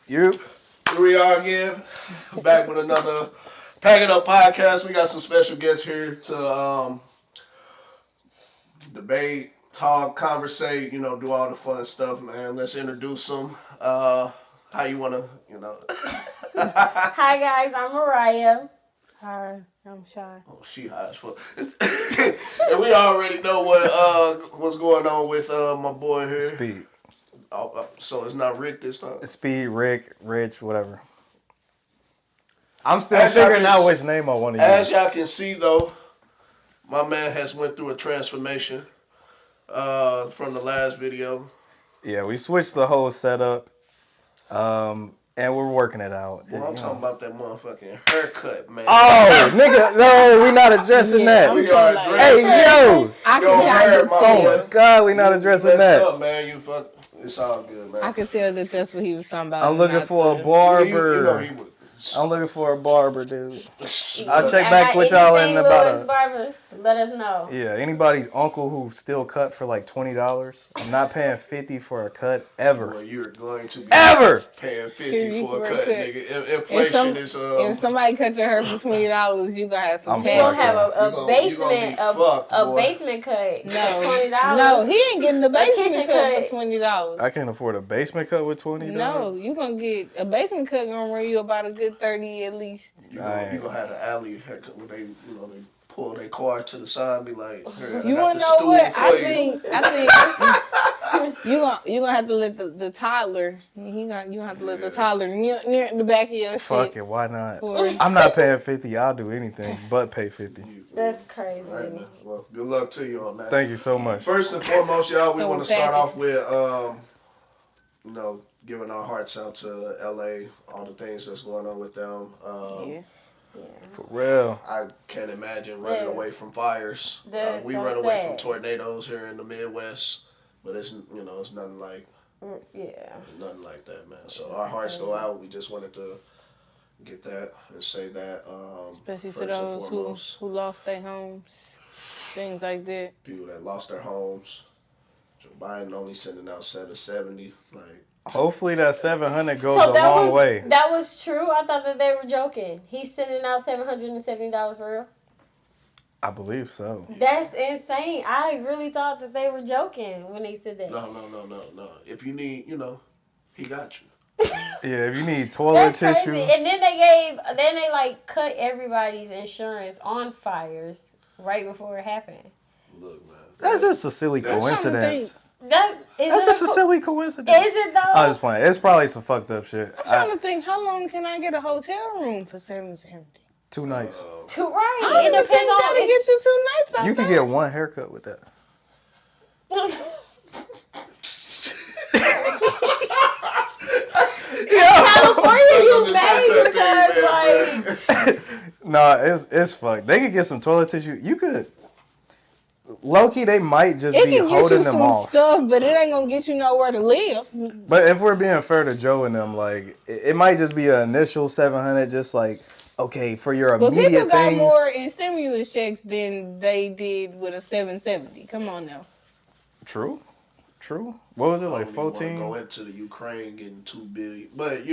Here we are again, back with another Pack It Up podcast. We got some special guests here to debate, talk, conversate, do all the fun stuff, man. Let's introduce them. How you want to, Hi guys, I'm Mariah. Hi, I'm Shy. Oh, she high as fuck. And we already know what's going on with my boy here. Speed. So it's not Rick this time? Speed, Rick, Rich, whatever. I'm still figuring out which name I want to use. As y'all can see, though, my man has went through a transformation from the last video. Yeah, we switched the whole setup, and we're working it out. Well, I'm talking about that motherfucking haircut, man. Oh, nigga, no, we're not addressing that. We are addressing. Hey, yo! Oh my God, we're not addressing that. Up, man. It's all good, man. I could tell that that's what he was talking about. I'm looking for a barber. He would. I'm looking for a barber, dude. I'll check back with y'all in about barbers, let us know. Yeah, anybody's uncle who still cut for like $20. I'm not paying $50 for a cut ever. Well, you're going to be paying $50 for a cut, nigga. Inflation is If somebody cut your hair for $20, you gonna have some cash. You gonna have a basement cut. No, $20. no, he ain't getting the basement cut for $20. I can't afford a basement cut with $20. No, you gonna get a basement cut gonna run you about a good 30 at least. You gonna have the alley haircut where they pull their car to the side and be like, you wanna know what? I think you gonna have to let the toddler. You gonna have to let the toddler near the back of your shit. Fuck it, why not? I'm not paying $50. I'll do anything but pay $50. That's crazy. All right, man. Well, good luck to you on that. Thank you so much. First and foremost, y'all, we want to start off with giving our hearts out to LA, all the things that's going on with them. Yeah. For real. I can't imagine running away from fires. We run away from tornadoes here in the Midwest, but it's it's nothing like nothing like that, man. So our hearts go out. We just wanted to get that and say that. Especially to those who lost their homes, things like that. People that lost their homes. Joe Biden only sending out 770, like. Hopefully that 700 goes a long way. That was true? I thought that they were joking. He's sending out $770 for real? I believe so. That's insane. I really thought that they were joking when he said that. No. If you need, he got you. Yeah, if you need toilet tissue. Crazy. And then they cut everybody's insurance on fires right before it happened. Look, man. That's just a silly coincidence. That's just a silly coincidence. Is it though? I'm just playing. It's probably some fucked up shit. I'm trying to think, how long can I get a hotel room for $770? 2 nights. Right. I don't even think that'll get you 2 nights out You can get one haircut with that. California, you made because Nah, it's fucked. They could get some toilet tissue. You could. Low-key, they might just be holding them off. Stuff, but it ain't gonna get you nowhere to live. But if we're being fair to Joe and them, like it might just be an initial 700, just like okay for your immediate things. But people got more in stimulus checks than they did with a 770. Come on now. True. What was it like 14? Go into the Ukraine getting $2 billion, but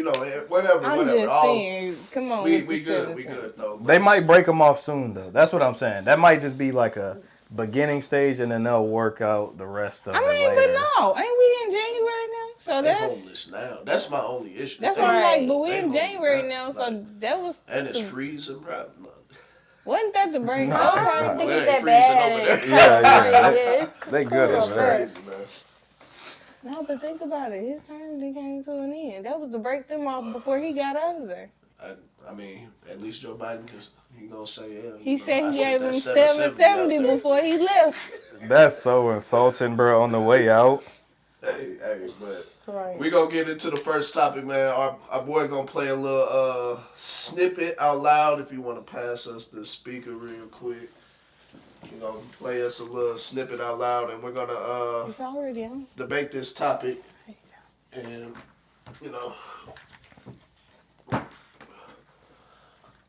whatever. I'm just saying, come on. We good though. They might break them off soon though. That's what I'm saying. That might just be like a beginning stage, and then they'll work out the rest of it later. But no, ain't we in January now? So they're that's homeless now. That's my only issue. That's what I'm like. But we're in January now, so that was. And it's freezing, bro. Wasn't that the break? I don't think it's that bad. Yeah. They good as that. No, but think about it. His turn came to an end. That was to break them off before he got out of there. I mean, at least Joe Biden, because he gonna say, yeah. He said he gave him 770 before he left. That's so insulting, bro, on the way out. Hey, but we gonna get into the first topic, man. Our boy gonna play a little snippet out loud. If you want to pass us the speaker real quick. He's gonna play us a little snippet out loud, and we're gonna it's already on. Debate this topic. And,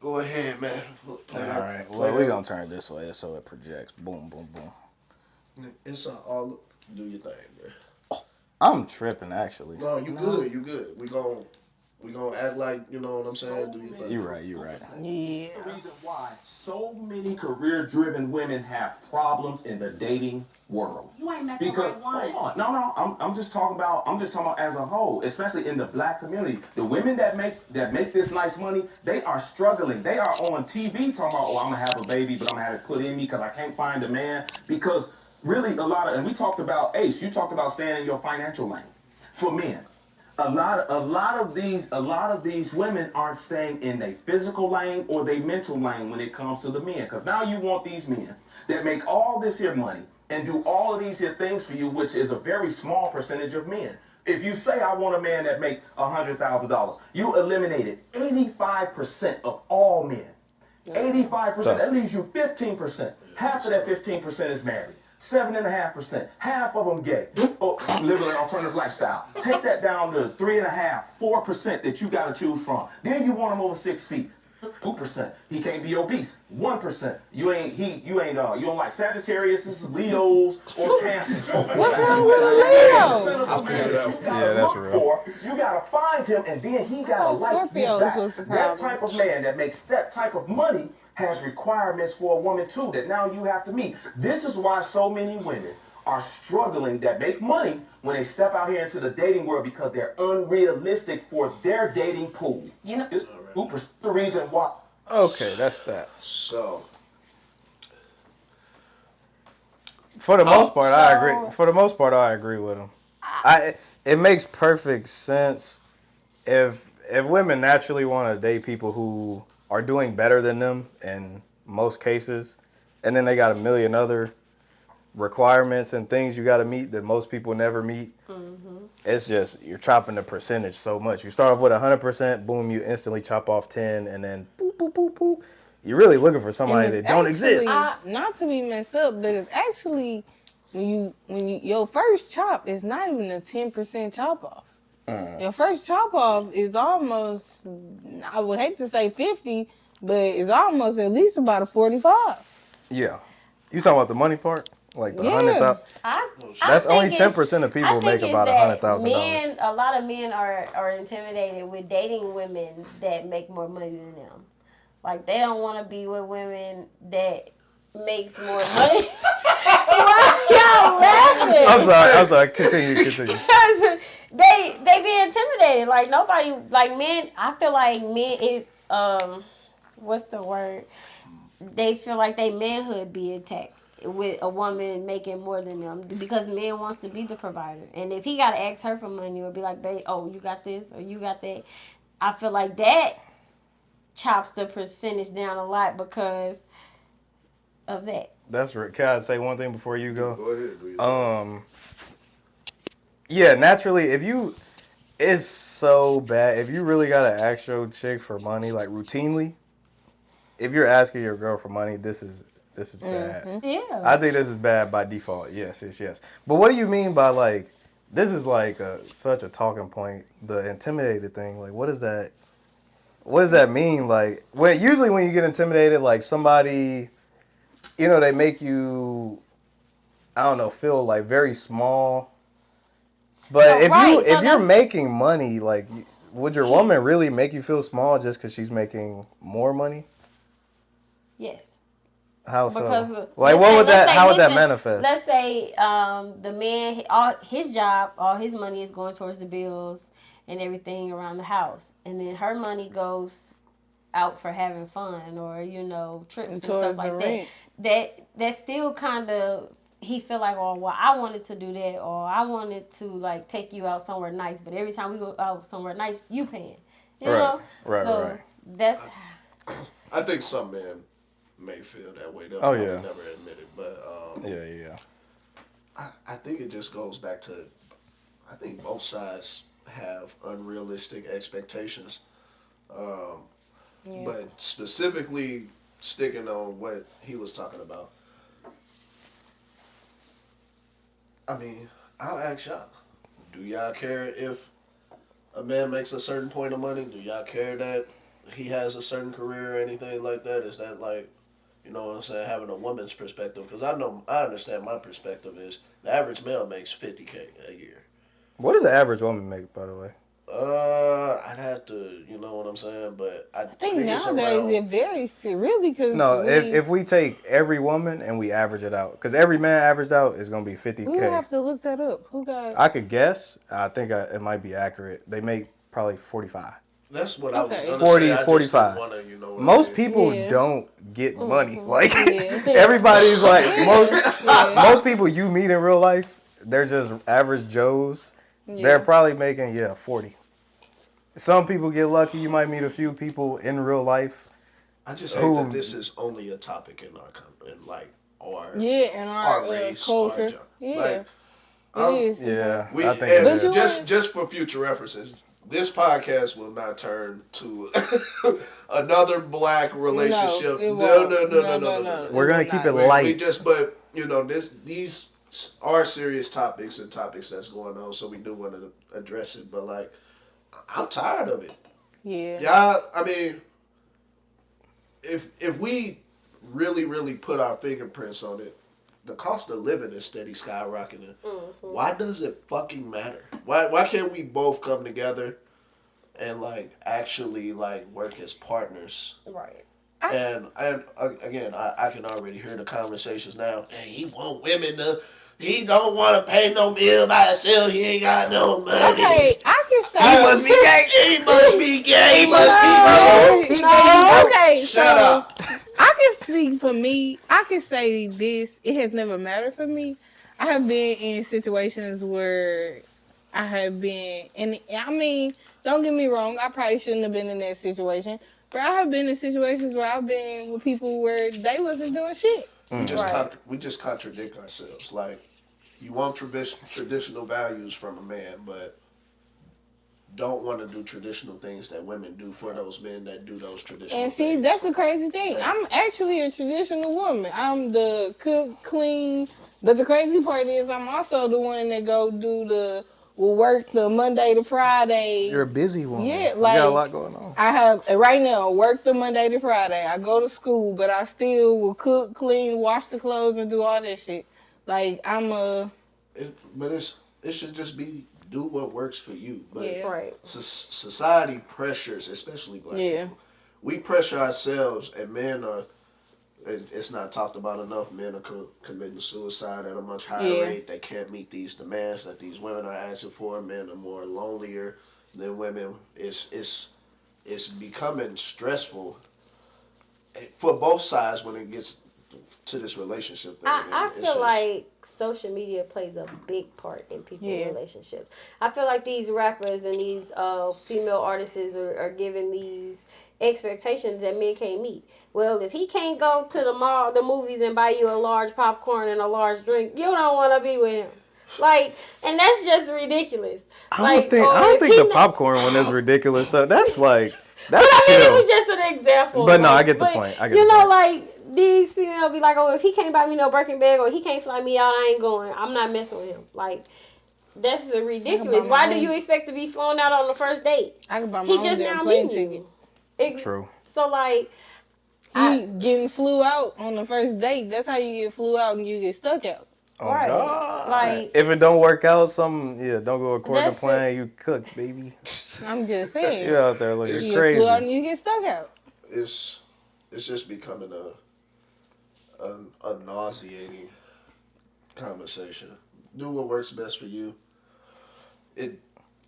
go ahead, man. All right. Well, we're going to turn it this way so it projects. Boom, boom, boom. It's all... Do your thing, bro. I'm tripping, actually. No, you good. We We gonna act like, you know what I'm saying? Do you think? You're right. Yeah. The reason why so many career-driven women have problems in the dating world. You ain't met Because the right one. hold on, no, I'm just talking about as a whole, especially in the black community. The women that make this nice money, they are struggling. They are on TV talking about, oh, I'm gonna have a baby, but I'm gonna have it put in me because I can't find a man. Because really, and we talked about Ace. You talked about staying in your financial lane. For men, a lot of these women aren't staying in their physical lane or their mental lane when it comes to the men. Because now you want these men that make all this here money and do all of these here things for you, which is a very small percentage of men. If you say I want a man that make $100,000, you eliminated 85% of all men. 85%. That leaves you 15%. Half of that 15% is married. 7.5%. Half of them gay. Or living an alternative lifestyle. Take that down to 3.5%, 4% that you got to choose from. Then you want him over 6 feet. 2%. He can't be obese. 1%. You don't like Sagittarius, Leos, or Cancer. What's wrong with a Leo? Yeah, that's real. You gotta find him, and then he gotta like you Scorpios back. was the That problem. type of man that makes that type of money has requirements for a woman too that now you have to meet. This is why so many women are struggling that make money when they step out here into the dating world because they're unrealistic for their dating pool. You know, This is the reason why. Okay, that's that. So, For the most part, I agree. For the most part, I agree with him. It makes perfect sense if women naturally want to date people who are doing better than them in most cases, and then they got a million other requirements and things you got to meet that most people never meet. It's just you're chopping the percentage so much. You start off with 100%, boom, you instantly chop off 10, and then boop boop boop boop. You're really looking for somebody that don't exist. Not to be messed up, but it's actually when you your first chop is not even a 10% chop off. Your first chop off is almost, I would hate to say 50, but it's almost at least about a 45. Yeah. You talking about the money part? Like the Yeah. 100,000? That's only 10% of people make about $100,000. A lot of men are intimidated with dating women that make more money than them. Like they don't want to be with women that makes more money. Why y'all laughing? I'm sorry. Continue. they be intimidated. Like nobody, like men. I feel like men. What's the word? They feel like they manhood be attacked with a woman making more than them because man wants to be the provider. And if he gotta ask her for money or be like, babe, oh, you got this or you got that, I feel like that chops the percentage down a lot because of that. That's right. Can I say one thing before you go? Go ahead. Yeah, naturally, it's so bad. If you really gotta ask your chick for money, like routinely, if you're asking your girl for money, this is bad. Yeah. I think this is bad by default. Yes. But what do you mean by like, this is like such a talking point, the intimidated thing. Like, what does that mean? Like, usually when you get intimidated, like somebody, they make you, I don't know, feel like very small. But if you're making money, like, would your woman really make you feel small just because she's making more money? Yes. How so? Because how would that manifest? Let's say the man, all his job, all his money is going towards the bills and everything around the house, and then her money goes out for having fun or trips and stuff like that. That still kind of, he feel like, oh well, I wanted to do that, or I wanted to like take you out somewhere nice, but every time we go out somewhere nice, you paying. You know? Right. That's. I think some men may feel that way. They'll never admit it, but yeah. I think it just goes back to, I think both sides have unrealistic expectations. But specifically sticking on what he was talking about, I mean, I'll ask y'all, do y'all care if a man makes a certain point of money? Do y'all care that he has a certain career or anything like that? Is that like, you know what I'm saying, having a woman's perspective? Because I understand my perspective is the average male makes $50K a year. What does the average woman make, by the way? I'd have to, you know what I'm saying, but I think it's nowadays around. it varies really because No, if we take every woman and we average it out, because every man averaged out is gonna be we 50K. have to look that up. Who got? I could guess. I think it might be accurate. They make probably 45. That's what I was Okay. gonna 40, say. I just 45. didn't want to, you know. What Most I mean. people Yeah. don't get money. Like Yeah. everybody's like Yeah. most people you meet in real life, they're just average Joes. Yeah. They're probably making 40. Some people get lucky. You might meet a few people in real life. I just hate that this is only a topic in our in like our Yeah, in our race, culture. our job. Yeah, Like, it is. Yeah, we I think and it is. just for future references, this podcast will not turn to another black relationship. it No, won't. no. We're gonna keep it We light. just, but you know, these are serious topics and topics that's going on, so we do want to address it. But like, I'm tired of it. Yeah. Y'all, I mean, if we really put our fingerprints on it, the cost of living is steady skyrocketing. Why does it fucking matter? Why can't we both come together and like actually like work as partners? Right. And again, I can already hear the conversations now. Hey, he want women to. He don't want to pay no bill by himself. He ain't got no money. Okay, I can say He must be gay. He must be gay. He must be broke. No, okay, Shut so up. I can speak for me. I can say this. It has never mattered for me. I have been in situations where I have been, and I mean, don't get me wrong. I probably shouldn't have been in that situation, but I have been in situations where I've been with people where they wasn't doing shit. We just contradict ourselves. Like, you want traditional values from a man, but don't want to do traditional things that women do for those men that do those traditional And see, things. that's the crazy thing. I'm actually a traditional woman. I'm the cook, clean, but the crazy part is I'm also the one that go do will work the Monday to Friday. You're a busy woman. Yeah, you like got a lot going on. I have right now work the Monday to Friday. I go to school, but I still will cook, clean, wash the clothes, and do all that shit. Like But it should just be do what works for you. But Yeah. Right. society pressures, especially black people. We pressure ourselves, and men are. It's not talked about enough. Men are committing suicide at a much higher rate. They can't meet these demands that these women are asking for. Men are more lonelier than women. It's becoming stressful for both sides when it gets to this relationship thing. I feel like social media plays a big part in people's relationships. I feel like these rappers and these female artists are giving these expectations that men can't meet. Well, if he can't go to the mall, the movies, and buy you a large popcorn and a large drink, you don't want to be with him. Like, and that's just ridiculous. I don't think the popcorn one is ridiculous though. That's like that's chill. It was just an example. But no, I get the point. Like these females be like, oh, if he can't buy me no Birkin bag or he can't fly me out, I ain't going. I'm not messing with him. Like, that's ridiculous. Why do you expect to be flown out on the first date? I can buy my He own just damn now plane meeting ticket. you. True. So like, You getting flew out on the first date. That's how you get flew out and you get stuck out. Oh, right? God. Like, if it don't work out, don't go according to That's plan. You cook, baby. I'm just saying. You're out there looking You get crazy. flew out and you get stuck out. It's just becoming a nauseating conversation. Do what works best for you.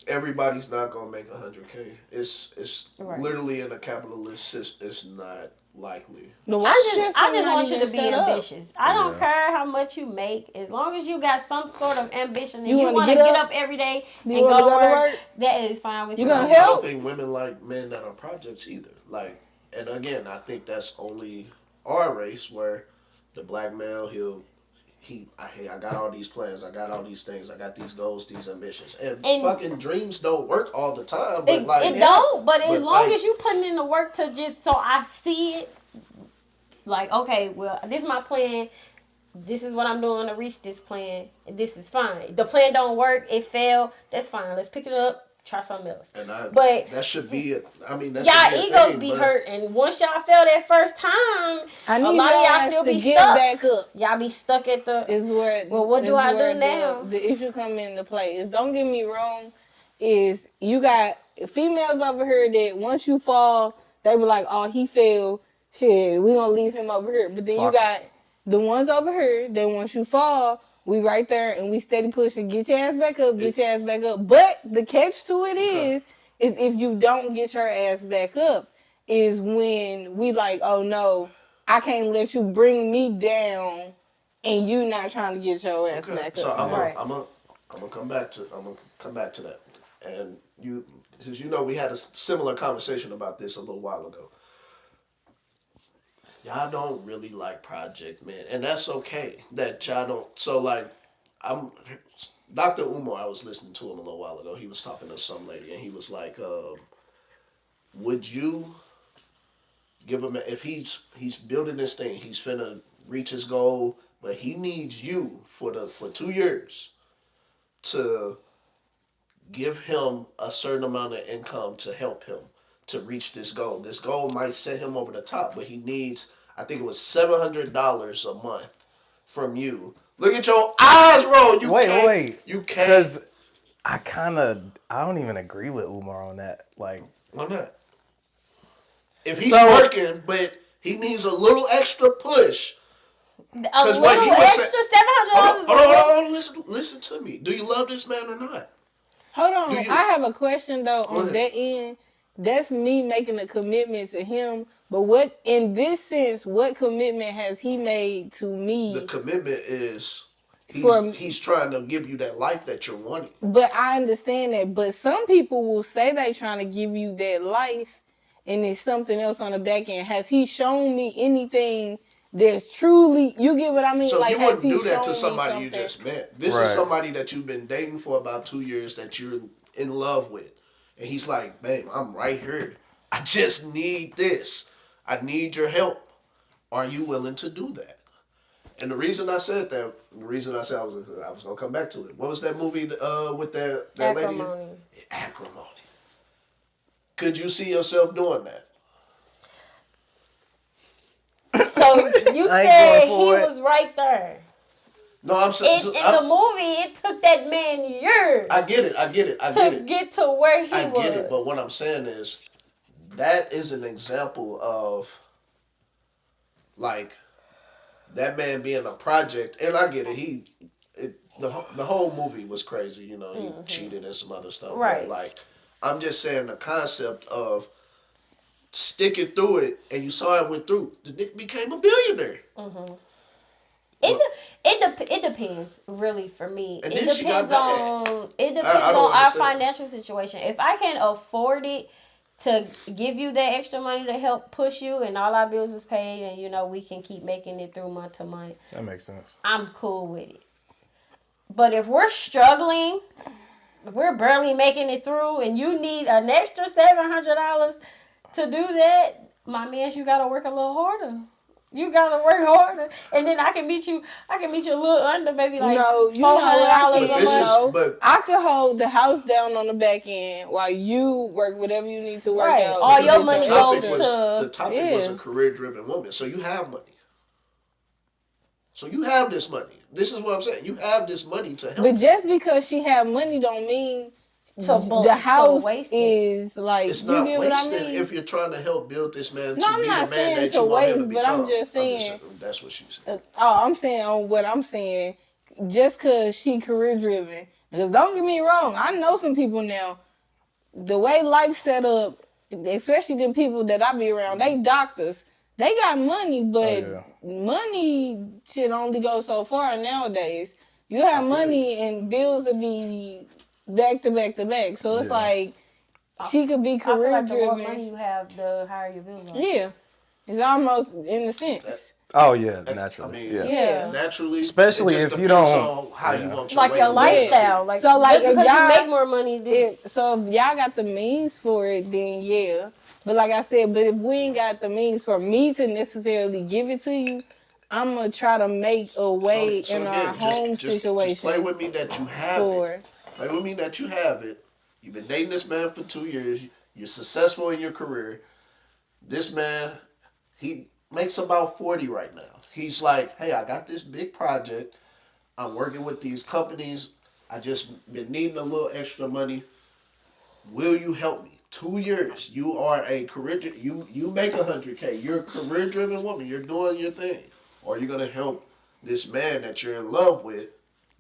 Everybody's not gonna make 100K. It's literally in a capitalist system. It's not likely. I just want you to be ambitious. I don't care how much you make, as long as you got some sort of ambition and you want to get up every day and go to work. That is fine with me. You gonna I help? don't think women like men that are projects either. Like, and again, I think that's only our race where the black male I got all these plans, I got all these things, I got these goals, these ambitions, and fucking dreams don't work all the time. But it don't. But as long as you putting in the work to just so I see it, like, okay, well, this is my plan. This is what I'm doing to reach this plan. And this is fine. The plan don't work. It failed. That's fine. Let's pick it up. Try something else. But that should be it. I mean, y'all egos be hurt, and once y'all fail that first time, a lot of y'all still be stuck. Back up. Y'all be stuck at the. Is where well, what do I do now? The issue come into play is, don't get me wrong. is you got females over here that once you fall, they be like, oh, he fell. Shit, we gonna leave him over here. But then you got the ones over here that once you fall, we right there and we steady pushing. Get your ass back up, get your ass back up. But the catch to it is if you don't get your ass back up, is when we like, oh no, I can't let you bring me down and you not trying to get your ass back up. So I'm gonna come back to that. And you, since you know we had a similar conversation about this a little while ago. Y'all don't really like Project Man, and that's okay. That y'all don't. So like, I'm Dr. Umar. I was listening to him a little while ago. He was talking to some lady, and he was like, "Would you give him if he's building this thing? He's finna reach his goal, but he needs you for 2 years to give him a certain amount of income to help him to reach this goal. This goal might set him over the top, but he needs, I think it was $700 a month from you. Look at your eyes roll. Wait. You can't. Because I don't even agree with Umar on that. Like, why not? If he's working, but he needs a little extra push. A little extra $700. Hold on. Listen to me. Do you love this man or not? Hold on. I have a question though on that end. That's me making a commitment to him. But what, in this sense, what commitment has he made to me? The commitment is he's trying to give you that life that you're wanting. But I understand that. But some people will say they trying to give you that life, and it's something else on the back end. Has he shown me anything that's truly? You get what I mean? So like, you has wouldn't he do that to shown somebody me you something? just met. This is somebody that you've been dating for about 2 years that you're in love with. And he's like, babe, I'm right here. I just need this. I need your help. Are you willing to do that? And the reason I said that, I was gonna come back to it. What was that movie with that lady? Acrimony. Could you see yourself doing that? So you said he was right there. No, I'm saying in the movie, it took that man years. I get it. To get to where he was. I get it, but what I'm saying is, that is an example of, like, that man being a project, and I get it. The whole movie was crazy. You know, he cheated and some other stuff. Right. But, like, I'm just saying the concept of sticking through it, and you saw it went through. The nigga became a billionaire. Mm-hmm. It depends, really, for me. And It then she got depends I on our understand. financial situation. If I can afford it to give you that extra money to help push you, and all our bills is paid, and you know we can keep making it through month to month, that makes sense. I'm cool with it. But if we're struggling, we're barely making it through, and you need an extra $700 to do that, my man, you gotta work a little harder. You gotta work harder, and then I can meet you a little under, maybe like $400 a month. I could hold the house down on the back end while you work whatever you need to work out. All your money goes to the topic was a career-driven woman, so you have money. So you have this money. This is what I'm saying. You have this money to help. But just because she have money don't mean the house is like, it's you not get wasted what I mean? if you're trying to help build this man. No, I'm not saying to waste, but I'm just saying. That's what she said. I'm saying on what I'm saying. Just because she career driven, because don't get me wrong, I know some people now. The way life set up, especially the people that I be around, they doctors. They got money, but money should only go so far nowadays. You have money and bills will be back to back to back. So it's like she could be career driven. The more money you have, the higher your bills are. Yeah. It's almost in a sense. Oh yeah, naturally. Naturally. Especially if you don't how you want your like your lifestyle. Like so, like just if because y'all you make more money, so if y'all got the means for it, then yeah. But like I said, but if we ain't got the means for me to necessarily give it to you, I'm gonna try to make a way in our home situation. Just play with me that you have it. Play with me that you have it. You've been dating this man for 2 years. You're successful in your career. This man, he makes about 40 right now. He's like, hey, I got this big project. I'm working with these companies. I just been needing a little extra money. will you help me? 2 years. You are a career. You make 100K. You're a career driven woman. You're doing your thing. Or you're gonna help this man that you're in love with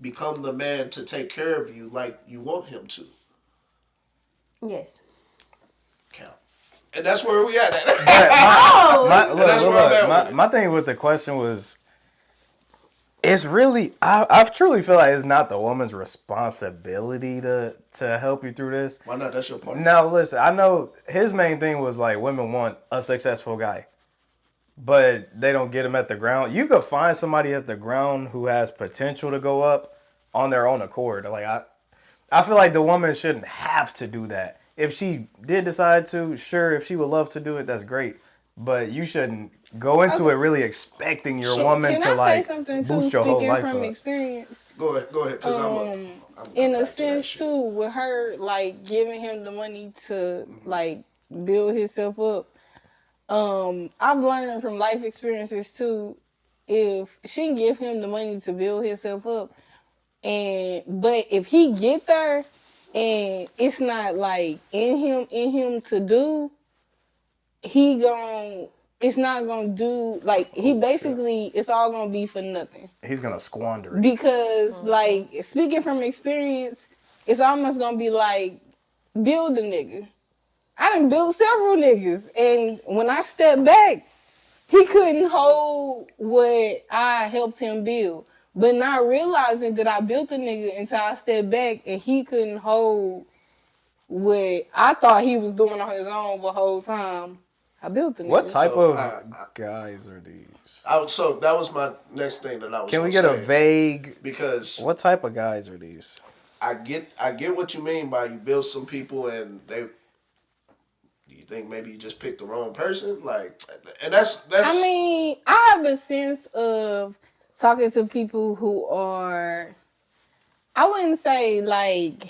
become the man to take care of you like you want him to. Yes. Count. And that's where we at. My thing with the question was, it's really, I truly feel like it's not the woman's responsibility to help you through this. Why not? That's your part. Now, listen, I know his main thing was like women want a successful guy, but they don't get him at the ground. You could find somebody at the ground who has potential to go up on their own accord. Like, I feel like the woman shouldn't have to do that. If she did decide to, sure, if she would love to do it, that's great. But you shouldn't go into it really expecting your woman to like boost your whole life from up. experience? Go ahead, because I'm in a sense too, with her like giving him the money to like build himself up. I've learned from life experiences too, if she can give him the money to build himself up, but if he get there and it's not like in him to do, it's not gonna do, like, he basically, it's all gonna be for nothing. He's gonna squander it. Because, like, speaking from experience, it's almost gonna be like, build a nigga. I done built several niggas, and when I stepped back, he couldn't hold what I helped him build. But not realizing that I built a nigga until I stepped back, and he couldn't hold what I thought he was doing on his own the whole time. I built the nigga. What type of guys are these? So that was my next thing that I was. Can we get a vague? Because what type of guys are these? I get what you mean by you build some people and they. Do you think maybe you just picked the wrong person? Like, and that's. I mean, I have a sense of talking to people who are, I wouldn't say like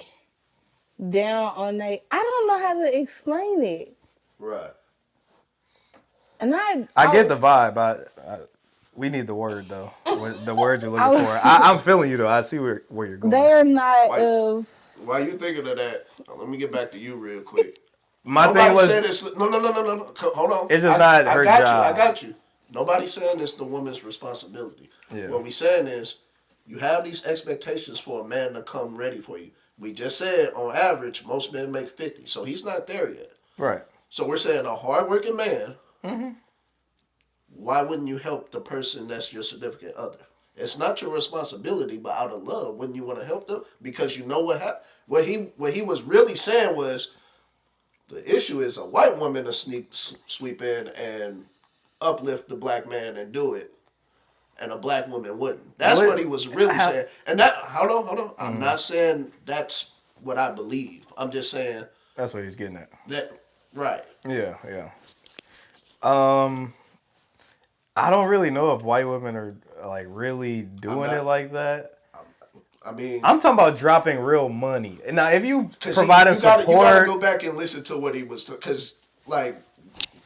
down on I don't know how to explain it. Right. And I get the vibe. We need the word though. The word you're looking for. I'm feeling you though. I see where you're going. They're not Why you thinking of that? Let me get back to you real quick. My thing was no. Hold on. It's just not her job. I got you. Nobody's saying it's the woman's responsibility. Yeah. What we saying is you have these expectations for a man to come ready for you. We just said on average most men make 50, so he's not there yet. Right. So we're saying a hardworking man. Mm-hmm. Why wouldn't you help the person that's your significant other? It's not your responsibility, but out of love, wouldn't you want to help them? Because you know what happened. What he was really saying was, the issue is a white woman to sweep in and uplift the black man and do it, and a black woman wouldn't. That's what he was really saying. And that, hold on. I'm not saying that's what I believe. I'm just saying that's what he's getting at. That right. Yeah. I don't really know if white women are like really doing it like that. I mean, I'm talking about dropping real money. And now, if you provide support, you gotta go back and listen to what he was, because like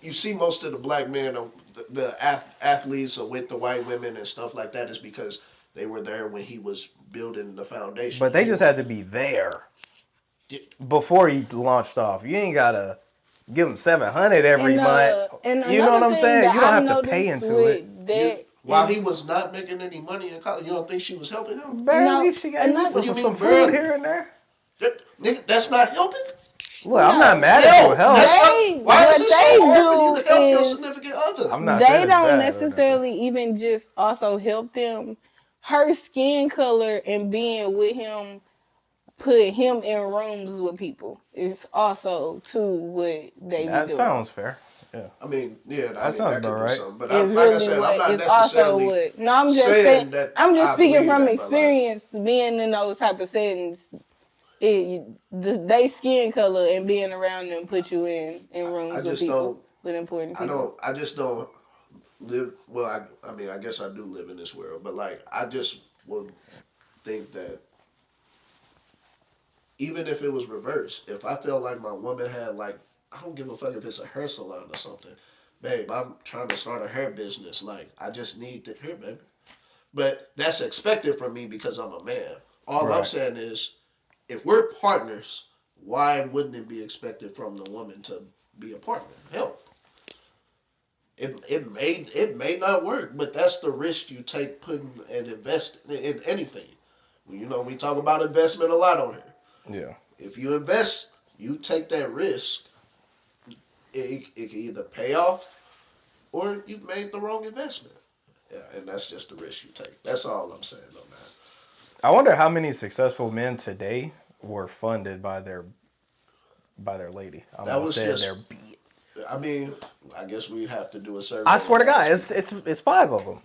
you see, most of the black men, the athletes are with the white women and stuff like that, is because they were there when he was building the foundation. But they just had to be there before he launched off. You ain't gotta give him $700 every month. You know what I'm saying? You don't have to pay into it. While he was not making any money in college, you don't think she was helping him? Barely. She got some food here and there. Nigga, that's not helping? Look, I'm not mad at you. Help. Why is it so hard for you to help your significant other? I'm not they don't necessarily even just also help them. Her skin color and being with him put him in rooms with people. It's also too what they be doing. That sounds fair. Yeah. I mean, yeah, that sounds about right. But it's like I said, I'm not necessarily no, I'm just saying that I'm just speaking from experience, being in those type of settings. They skin color and being around them put you in rooms with people with important people. I just don't live. Well, I mean, I guess I do live in this world, but like, I just would think that even if it was reversed, if I felt like my woman had like, I don't give a fuck if it's a hair salon or something. Babe, I'm trying to start a hair business. Like, I just need the hair, baby. But that's expected from me because I'm a man. All I'm saying is, if we're partners, why wouldn't it be expected from the woman to be a partner? Help. It may not work, but that's the risk you take putting and investing in anything. You know, we talk about investment a lot on here. Yeah. If you invest, you take that risk. It can either pay off or you've made the wrong investment. Yeah, and that's just the risk you take. That's all I'm saying on that. I wonder how many successful men today were funded by their lady. That was just their. I mean, I guess we'd have to do a survey. I swear to God, it's 5 of them.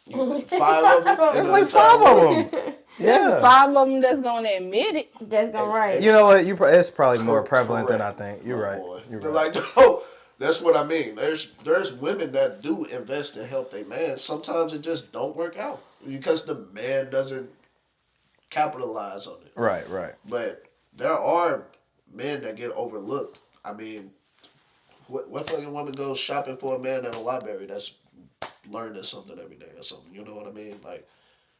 5 of them. There's like 5 of them. There's 5 of them that's gonna admit it. That's gonna right. You know what? It's probably more prevalent than I think. You're right. You're right. Like, no, that's what I mean. There's women that do invest and help their man. Sometimes it just don't work out because the man doesn't capitalize on it. Right. But there are men that get overlooked. I mean, what fucking woman goes shopping for a man at a library that's learning something every day or something? You know what I mean? Like,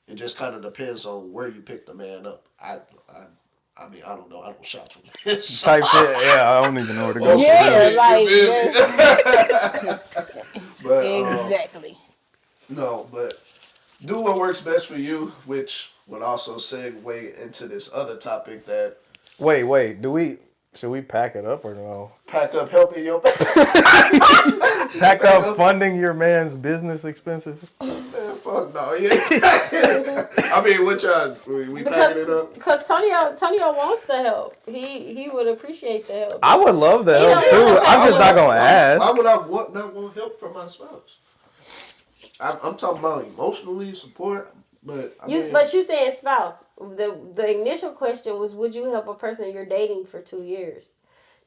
it just kind of depends on where you pick the man up. I mean, I don't know. I don't shop for this. Type shit. Yeah, I don't even know where to go. Yeah, like But, exactly. No, but do what works best for you, which would also segue into this other topic that Wait. Should we pack it up or no? pack up helping your Pack up funding your man's business expenses? man, fuck no. Yeah. I mean, which we packing it up? Because Tonio wants the help. He would appreciate the help. I would love the help You know, too. I'm just not gonna ask. Why would I not want help from my spouse? I'm talking about emotionally support, but But you said spouse. The initial question was, would you help a person you're dating for 2 years,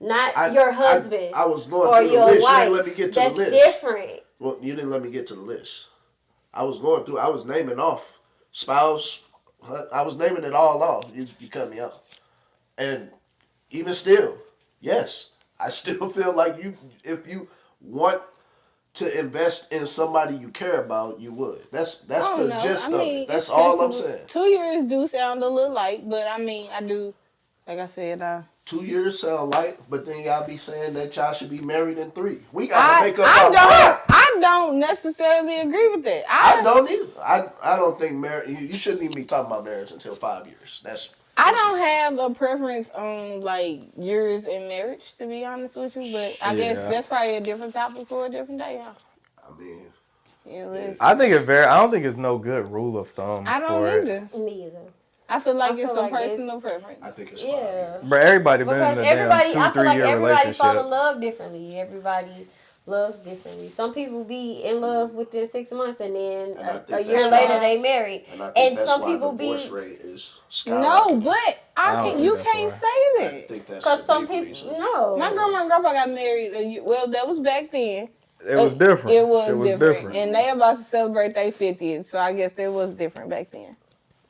not your husband? I was going or through your the list. wife. You didn't let me get to That's the list. different. Well, you didn't let me get to the list. I was going through. I was naming off spouse. I was naming it all off. You cut me off, and even still, yes, I still feel like if you want to invest in somebody you care about, you would. That's the gist of it. That's all I'm saying. 2 years do sound a little light, but I mean, I do, like I said, 2 years sound light, but then y'all be saying that y'all should be married in 3. We gotta make up our mind. I don't necessarily agree with that. I don't either. I don't think marriage. You shouldn't even be talking about marriage until 5 years. I don't have a preference on like years in marriage, to be honest with you. But I guess that's probably a different topic for a different day. Huh? I mean, I think I don't think it's no good rule of thumb. I don't either. Me either. I feel like it's a personal preference. I think it's Yeah. But everybody been Because in a everybody, damn I feel like 2-3 year everybody relationship. fall in love differently. Everybody loves differently. Some people be in love within 6 months and then a year later they marry. And I think And that's some why people divorce be rate is No, skyrocketing. but you can't say I that. think that's because a some big people reason. no. My grandma and grandpa got married. Well, that was back then. It was different. It was different. And they about to celebrate their 50th, so I guess that was different back then.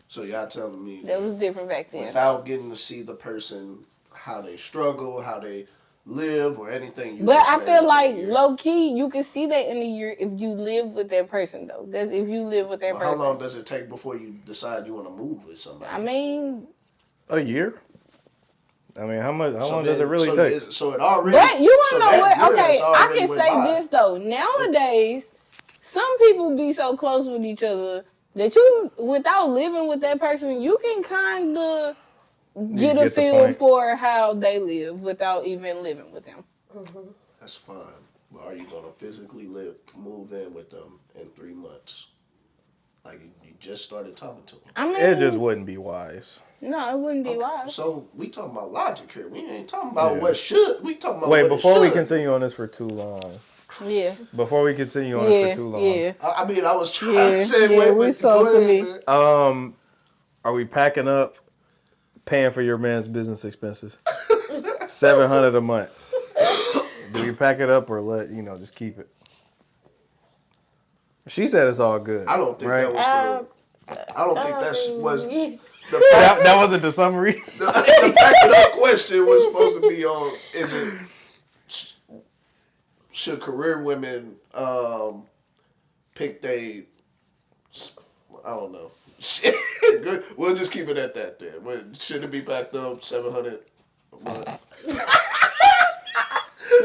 So y'all telling me That was different back then. without getting to see the person, how they struggle, how they live, or anything. But I feel like low key, you can see that in a year if you live with that person, though. That's if you live with that person. How long does it take before you decide you want to move with somebody? I mean, a year. I mean, how long does it really take? So it already. But you want to know what? year Okay, has I already can went say by. this though. Nowadays, some people be so close with each other that you, without living with that person, you can kind of get a feel for how they live without even living with them. Mm-hmm. That's fine. But are you gonna physically move in with them in 3 months? Like you just started talking to them. I mean, It just wouldn't be wise. No, it wouldn't be wise. So we talking about logic here. We ain't talking about what should. We talking about Wait, what before we should. continue on this for too long. Yeah. Before we continue on this for too long. Yeah. I mean, I was trying to say, wait, we but supposed go to be. ahead, man. Are we packing up, paying for your man's business expenses? $700 a month. Do we pack it up or just keep it? She said it's all good. I don't think right? that was the. I don't think that was the. That wasn't the summary. The packing up question was supposed to be on. Should career women pick they? I don't know. Good. We'll just keep it at that then. Should it be packed up $700? But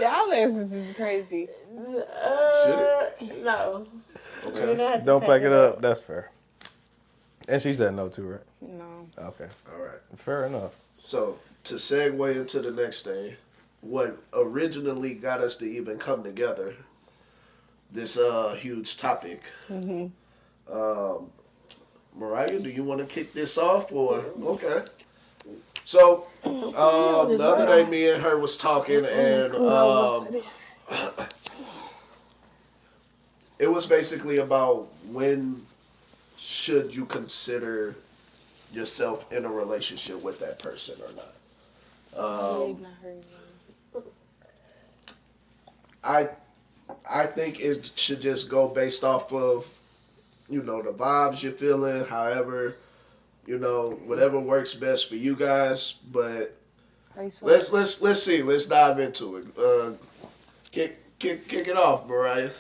Y'all answers is crazy. No. okay. Don't pack it up. That's fair. And she said no too, right? No. Okay. All right. Fair enough. So to segue into the next thing, what originally got us to even come together, this huge topic. Mariah, do you want to kick this off or okay? So the other day, me and her was talking, and it was basically about when should you consider yourself in a relationship with that person or not. I think it should just go based off of, you know, the vibes you're feeling, however, you know, whatever works best for you guys. But let's see. Let's dive into it. Kick it off, Mariah.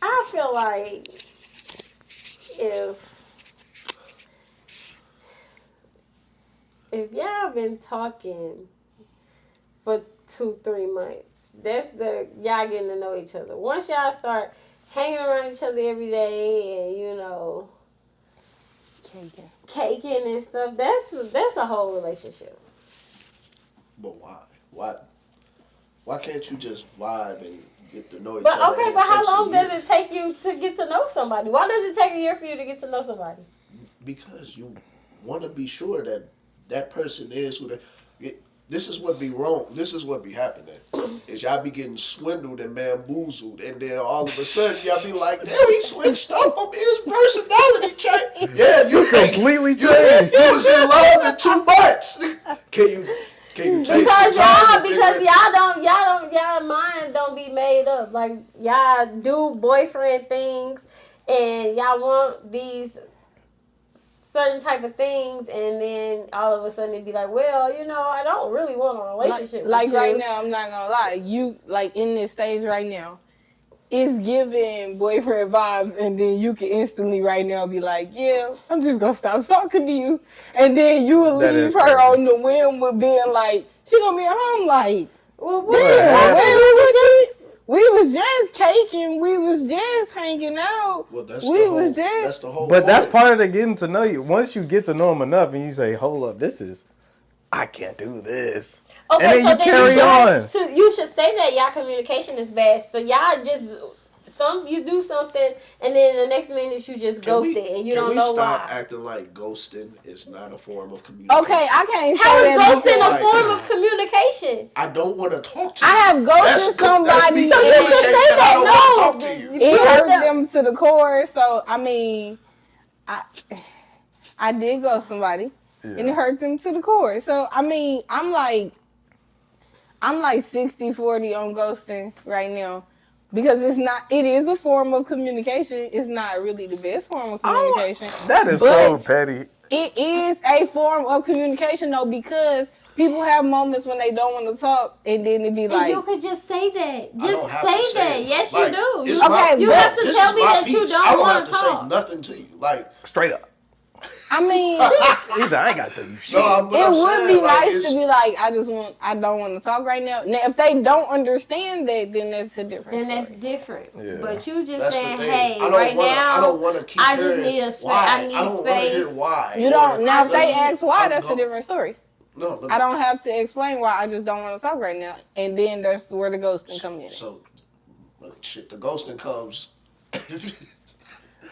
I feel like if y'all been talking for 2-3 months, that's y'all getting to know each other. Once y'all start hanging around each other every day and, you know, caking and stuff, that's a whole relationship. But why? Why can't you just vibe and get to know each But other? okay, but how long does it take you to get to know somebody? Why does it take a year for you to get to know somebody? Because you want to be sure that that person is who they. This is what be wrong. This is what be happening. Is y'all be getting swindled and bamboozled, and then all of a sudden y'all be like, "Damn, he switched up on me. His personality changed." Yeah, you Completely changed. You was in love in 2 months. Can you take Because some time y'all mind don't be made up. Like y'all do boyfriend things, and y'all want these certain type of things, and then all of a sudden it'd be like, well, you know, I don't really want a relationship Like with right you. now, I'm not gonna lie. You like in this stage right now, it's giving boyfriend vibes, and then you can instantly right now be like, yeah, I'm just gonna stop talking to you, and then you will That leave is her crazy. on the whim with being like, she gonna be at home like, Well, we was just caking, we was just hanging out. Well, that's That's the whole. But that's point. part of the getting to know you. Once you get to know them enough and you say, hold up, I can't do this. Okay, And then so you carry on. So you should say that y'all communication is bad. So y'all just you do something, and then the next minute you just ghosted, and you don't know why. Can we stop acting like ghosting is not a form of communication? Okay, I can't say How is that ghosting because a form of communication? I don't want to talk to you. I have ghosted somebody. So you should say I don't want to talk that. to you. It hurt them to the core. So I mean, I did ghost somebody, and it hurt them to the core. So I mean, I'm like 60-40 on ghosting right now. Because it is a form of communication. It's not really the best form of communication. That is so petty. It is a form of communication though, because people have moments when they don't want to talk, and then it be like, and you could just say that. Just say that. it. Yes, like, you do. You have to tell me that you don't want to talk. I don't have to say nothing to you. Like Straight up. I mean, He said, I ain't got to tell you shit. it would be nice to be like, I don't want to talk right now. Now, if they don't understand that, then that's a different story. That's different. Yeah. But you just that's saying, the thing. hey, I don't want to keep I just need a space. I need I don't want to hear space. why. You don't. Now, if they ask why, that's a different story. No, I don't have to explain why. I just don't want to talk right now, and then that's where the ghosting come in. So, shit, the ghosting comes.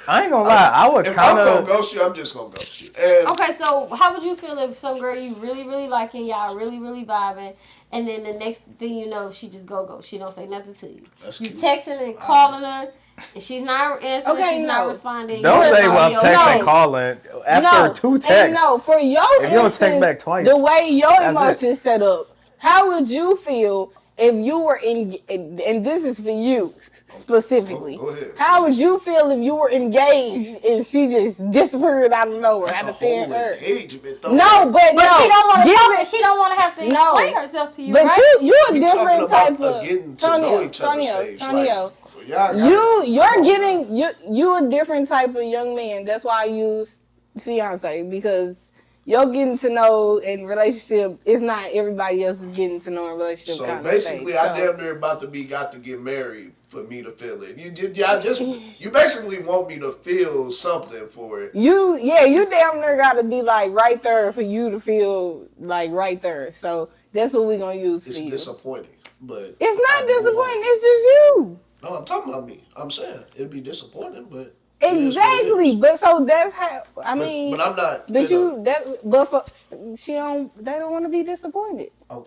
I ain't gonna lie. I would If kind I'm gonna of. ghost you, I'm just gonna ghost you. And Okay, so how would you feel if some girl you really, really liking, y'all really, really vibing, and then the next thing you know, she just go. She don't say nothing to you. That's You cute. texting and calling her, and she's not answering. Okay, she's no. not responding. Don't You're say like, well, I'm yo, texting, no. calling. After 2 texts. And no, for your If you don't text instance, back twice, the way your that's emotions set up, how would you feel if you were and this is for you specifically. Go ahead. How would you feel if you were engaged and she just disappeared out of nowhere, That's out a of thin whole earth? engagement, though. No, but But no. she don't want to Give talk. it- She don't want to have to No. explain herself to you, But right? you a We different talking about type of getting to know each other stage. Tonio. Like, y'all You're a different type of young man. That's why I use fiance, because your getting to know in relationship is not everybody else's getting to know in relationship So kind basically, of stage. I damn near got to get married for me to feel it. You basically want me to feel something for it. You damn near got to be like right there for you to feel like right there. So that's what we're gonna use for It's you. disappointing, but It's not disappointing. It's just you. No, I'm talking about me. I'm saying it'd be disappointing, but Exactly. But so that's how I mean. But I'm not. But she don't. They don't want to be disappointed. Oh.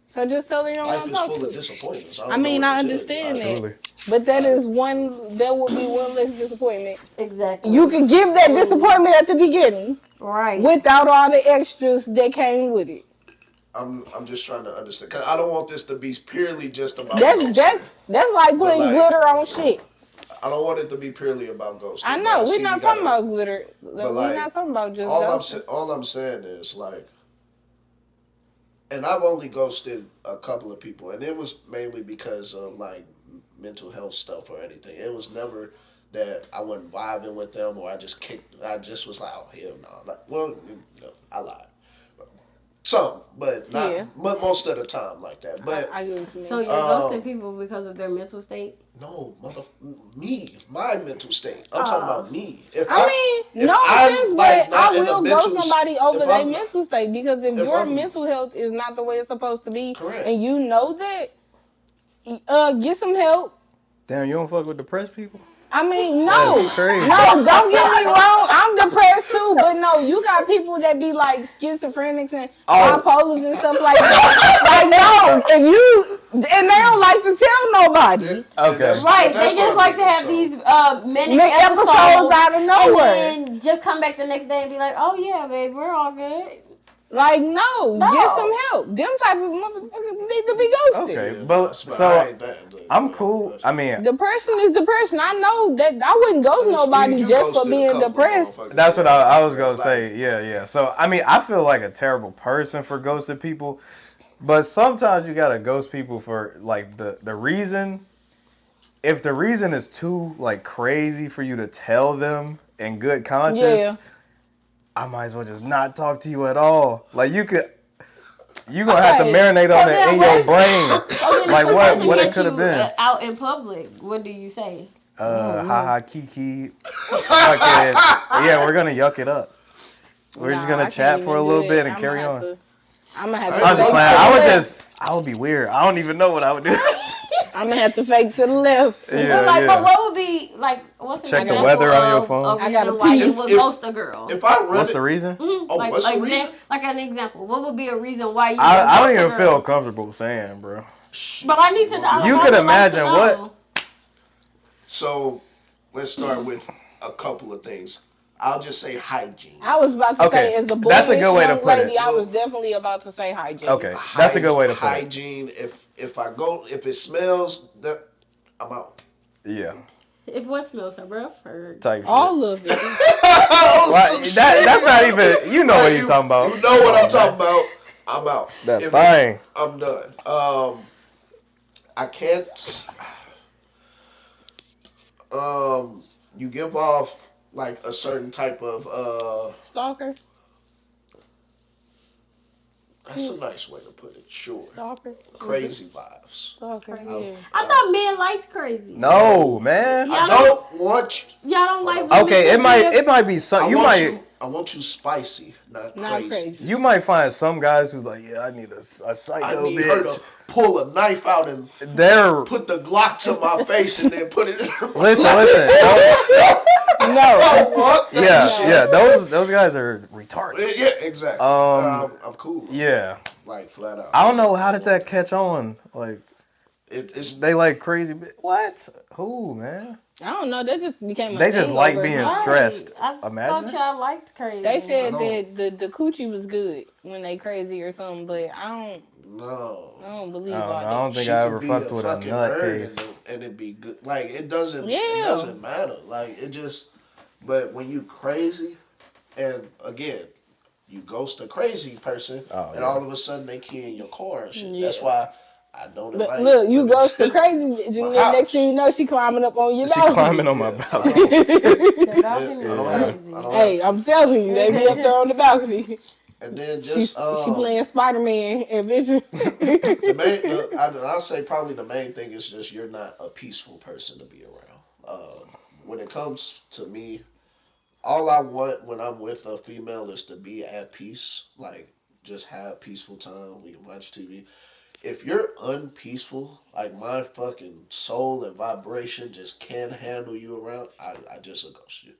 So just tell her you don't Life want to is talk full to. of disappointments. I mean, I understand that, but that is one. That would be one less disappointment. Exactly. You can give that disappointment at the beginning, right? Without all the extras that came with it. I'm just trying to understand. Cause I don't want this to be purely just about. That's like putting glitter on shit. I don't want it to be purely about ghosting. I know we're not talking about glitter. But we're not talking about just ghosting. All I'm saying is like, and I've only ghosted a couple of people, and it was mainly because of like mental health stuff or anything. It was never that I wasn't vibing with them or I just was like, oh hell no. Like, well, I lied. Some, but not most of the time like that. But I get what you mean. So you're ghosting people because of their mental state? No, my mental state. I'm talking about me. No offense, but I will ghost somebody over their mental state because if your mental health is not the way it's supposed to be, and you know that, get some help. Damn, you don't fuck with depressed people? I mean, no, don't get me wrong. I'm depressed too, but no, you got people that be like schizophrenics and bipolars and stuff like that. Like, no, and they don't like to tell nobody. Okay, right? They just like to have these manic episodes out of nowhere, and then just come back the next day and be like, "Oh yeah, babe, we're all good." Like, no, get some help. Them type of motherfuckers need to be ghosted. Okay, but so I'm cool. I mean, depression is depression. I know that I wouldn't ghost nobody just for being depressed. That's what I was gonna say. Yeah. So I mean, I feel like a terrible person for ghosting people, but sometimes you gotta ghost people for like the reason. If the reason is too like crazy for you to tell them in good conscience. I might as well just not talk to you at all. Like you gonna have to marinate on it in your brain. Like what it could have been. Out in public, what do you say? Ha kiki. Yeah, we're gonna yuck it up. We're just gonna chat for a little bit and carry on. I'm gonna have I'm just playing. I would be weird. I don't even know what I would do. I'm gonna have to fake to the left. But what would be like? What's check the weather on your phone? I gotta why you would ghost a girl. What's the reason? Mm-hmm. Oh, what's the reason? Like an example. What would be a reason why you? I don't even feel comfortable saying, bro. But I need to. You could imagine what. So, let's start with a couple of things. I'll just say hygiene. I was about to say, as a boy, that's a good way to put it. I was definitely about to say hygiene. Okay, that's a good way to put it. Hygiene. If it smells, I'm out. Yeah. If what smells, her breath or all of it. That's not even. You know what you're talking about. You know what I'm talking about. I'm out. That thing. I'm done. I can't. You give off like a certain type of stalker. That's a nice way to put it. Sure. Stalker. Crazy vibes. Stalker. I thought men liked crazy. No, man. I don't want. Y'all don't like. Okay, it might be some. I want you spicy, not crazy. You might find some guys who's like, yeah, I need a psycho I need bitch. her to pull a knife out and put the Glock to my face and then put it in her. Listen. No. Yeah. Those guys are retarded. Yeah, exactly. I'm cool. Yeah. Like flat out. I don't know how did that catch on. Like, they like crazy. What? Who, man? I don't know. That just became. They just like being stressed. I thought y'all liked crazy. They said that the coochie was good when they crazy or something, but I don't. No. I don't believe all that. I don't think I ever fucked with a nutcase. And it'd be good. Like it doesn't matter. Like it just. But when you crazy, and again, you ghost a crazy person, and all of a sudden they key in your car and shit. Yeah. That's why I don't But invite. look, you ghost the crazy bitch, and then next thing you know, she climbing up on your She balcony. climbing on my balcony. The balcony I don't is have. crazy. I don't Hey, have. I'm telling you, they be up there on the balcony. And then She just playing Spider-Man adventure. I'll say probably the main thing is just you're not a peaceful person to be around. When it comes to me, all I want when I'm with a female is to be at peace. Like, just have peaceful time. We can watch TV. If you're unpeaceful, like my fucking soul and vibration just can't handle you around, I just ghost you.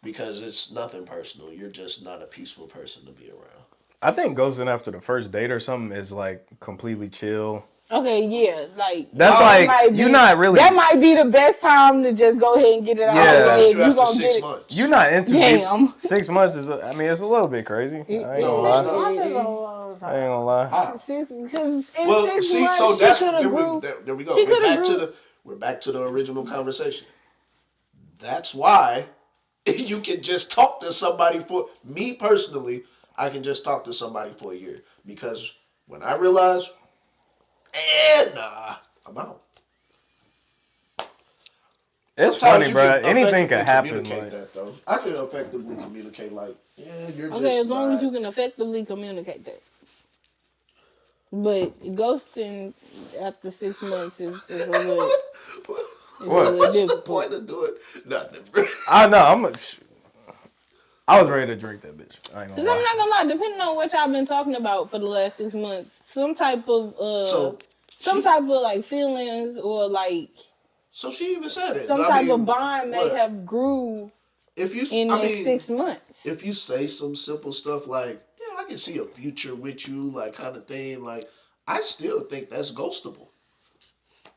Because it's nothing personal. You're just not a peaceful person to be around. I think ghosting after the first date or something is like completely chill. Okay, yeah, like That's like you're not really. That might be the best time to just go ahead and get it out of the way. You gonna 6 months. You're not into Damn. 6 months is. I mean, it's a little bit crazy. I ain't gonna lie. 6 months is a long time. I ain't gonna lie. Because Well, 6 see, months, so she that's could have there grew. we go. She could We're back to the original conversation. That's why you can just talk to somebody for me personally. I can just talk to somebody for a year because when I realize, nah, I'm out. It's Sometimes funny, bro. you can Anything can effectively happen. communicate Like, that though. I can effectively communicate like, yeah, you're just Okay, as long not. as you can effectively communicate that. But ghosting after 6 months is a little. What's the difficult. point of doing nothing, bro? I know. I was ready to drink that bitch. I ain't gonna Because lie. I'm not gonna lie, depending on what y'all been talking about for the last 6 months, some type of like feelings or like. So she even said it. Some type of bond may have grew if you, in 6 months. If you say some simple stuff like, yeah, I can see a future with you, like kind of thing, like I still think that's ghostable.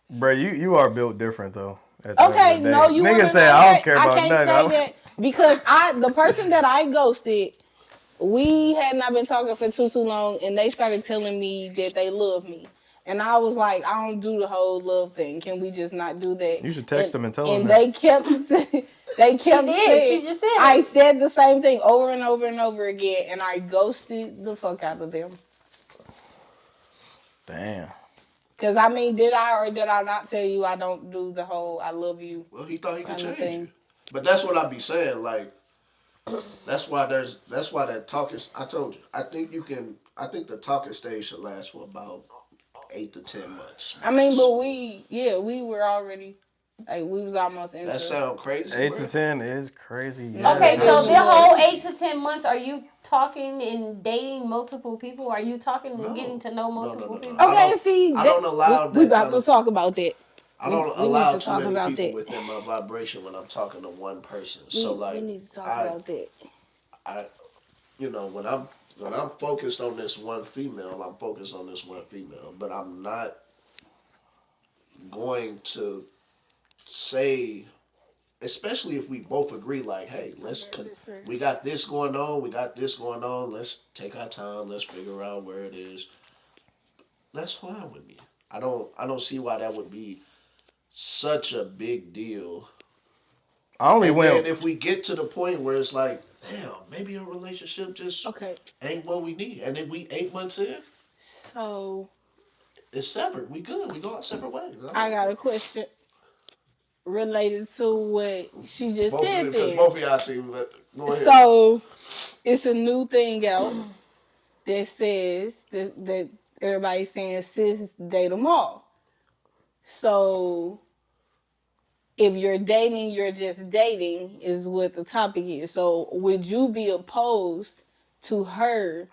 Bro, you are built different though. Okay, no, you niggas say know I don't care about I can't nothing. say that because the person that I ghosted, we had not been talking for too long, and they started telling me that they love me. And I was like, I don't do the whole love thing. Can we just not do that? You should text them and tell them and that. they kept saying, She just said it. I said the same thing over and over and over again, and I ghosted the fuck out of them. Damn. Because, I mean, did I or did I not tell you I don't do the whole I love you? Well, he thought he could change it. But that's what I be saying, like, that's why that talk is, I told you, I think the talking stage should last for about 8 to 10 months. I mean, but we were already, like, we was almost into. That sound crazy, 8 to 10 is crazy. Yeah. Okay, so the whole 8 to 10 months, are you talking and dating multiple people? Are you talking and getting to know multiple people? Okay, see, I don't allow we about to talk about that. I don't we allow need to too talk many about people that. within my vibration when I'm talking to one person. So like, we need to talk about that. When I'm focused on this one female, I'm focused on this one female, but I'm not going to say, especially if we both agree, like, hey, we got this going on, let's take our time, let's figure out where it is. That's fine with me. I don't see why that would be such a big deal. And if we get to the point where it's like, damn, maybe a relationship just ain't what we need, and then we 8 months in, so it's separate. We good. We go our separate ways. I got a question related to what she just said. Because both of y'all see. Go ahead. So it's a new thing out that says that everybody's saying sis date them all. So if you're dating, you're just dating is what the topic is. So would you be opposed to her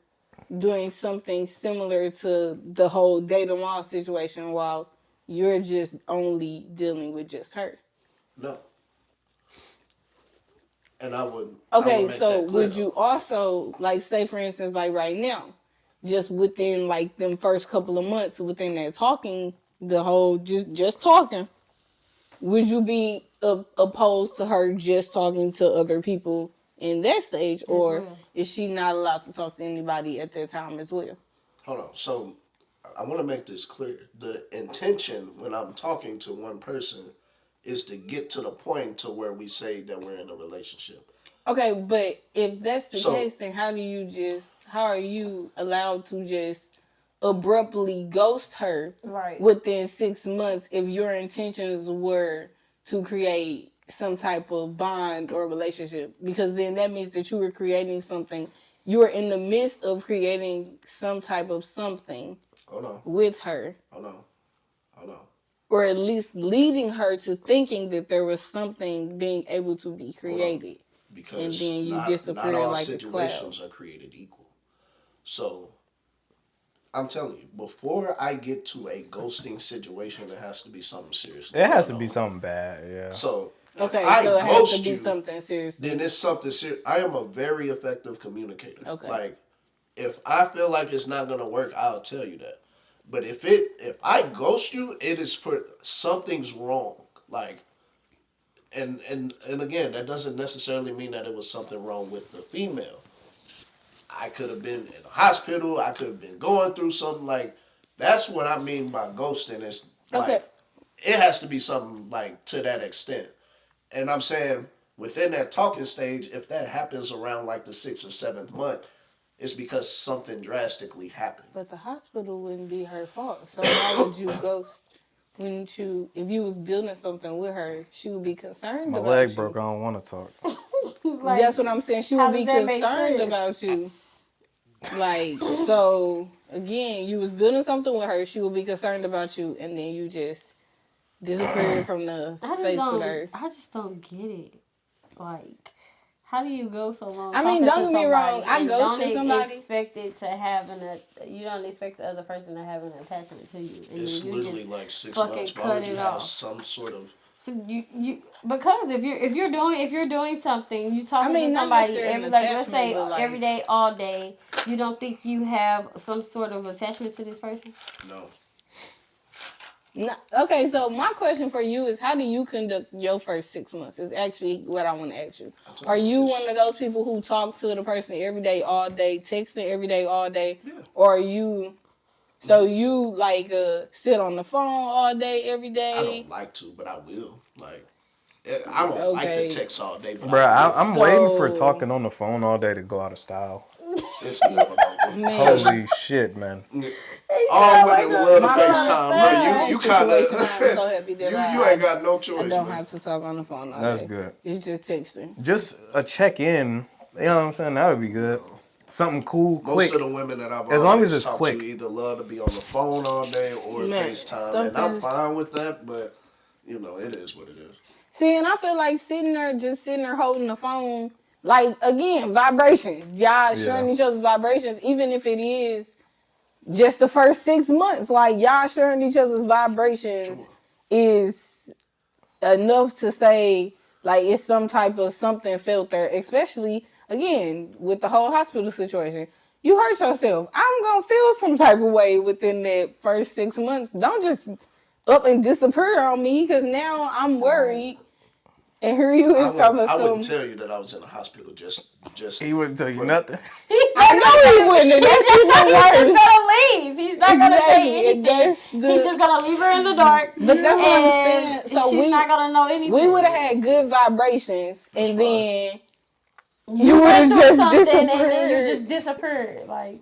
doing something similar to the whole date them all situation while you're just only dealing with just her? No. And I wouldn't. Okay, so would you also, like, say for instance, like right now, just within like them first couple of months within that talking, the whole just talking, would you be opposed to her just talking to other people in that stage, or is she not allowed to talk to anybody at that time as well? Hold on. So I want to make this clear. The intention when I'm talking to one person is to get to the point to where we say that we're in a relationship. Okay, but if that's the case, then how are you allowed to just abruptly ghost her Right. within 6 months if your intentions were to create some type of bond or relationship, because then that means that you were creating something. You were in the midst of creating some type of something with her. Hold on. Or at least leading her to thinking that there was something being able to be created. Because and then you not disappear all like a cloud. situations are created equal. So I'm telling you, before I get to a ghosting situation, there has to be something serious. It has to be something bad, yeah. So okay, I so it has to be you, something serious. Then it's something serious. I am a very effective communicator. Okay. Like, if I feel like it's not gonna work, I'll tell you that. But if I ghost you, it is for something's wrong. Like, and again, that doesn't necessarily mean that it was something wrong with the female. I could have been in a hospital. I could have been going through something. Like, that's what I mean by ghosting. Is like, it has to be something like to that extent. And I'm saying within that talking stage, if that happens around like the 6th or 7th month, it's because something drastically happened. But the hospital wouldn't be her fault. So why would you ghost? Wouldn't you, if you was building something with her, she would be concerned about you. My leg broke. I don't want to talk. Like, that's what I'm saying. She would be concerned about you. Like, so again, you was building something with her. She would be concerned about you, and then you just disappeared from the face of the earth. I just don't get it. Like, how do you go so long? I mean, don't get me wrong. I ghosted somebody. Expect it to you don't expect the other person to have an attachment to you, and it's then you literally just like 6 fucking months. Why cut would you it have off. some sort of? So you because if you're doing something, you talking to somebody every, like, let's say every day, all day, you don't think you have some sort of attachment to this person? No. No. Okay, so my question for you is, how do you conduct your first 6 months? Is actually what I want to ask you. Are you one of those people who talk to the person every day, all day, texting every day, all day? Yeah. Or are you... So you like sit on the phone all day, every day? I don't like to, but I will. Like, I don't like to text all day. But I'm waiting for talking on the phone all day to go out of style. It's never Holy shit, man. All women love the FaceTime. You kind of. I'm so happy that you ain't got no choice. I don't have to talk on the phone all day. That's good. It's just texting. Just a check-in. You know what I'm saying? That would be good. Something cool, quick. Most of the women that I've as long as always it's talked quick. to either love to be on the phone all day or FaceTime. And I'm fine with that, but, you know, it is what it is. See, and I feel like sitting there holding the phone, like, again, vibrations. Y'all sharing each other's vibrations, even if it is just the first 6 months. Like, y'all sharing each other's vibrations is enough to say, like, it's some type of something felt there, especially... Again, with the whole hospital situation, you hurt yourself. I'm going to feel some type of way within that first 6 months. Don't just up and disappear on me, because now I'm worried. And here you is talking about I wouldn't tell you that I was in the hospital just. He wouldn't tell you nothing. I know he wouldn't. That's He's just going to leave. He's not going to say anything. He's just going to leave her in the dark. But that's what I'm saying. So she's not going to know anything. We would have had good vibrations, and then... You went through something and then you just disappeared. Like,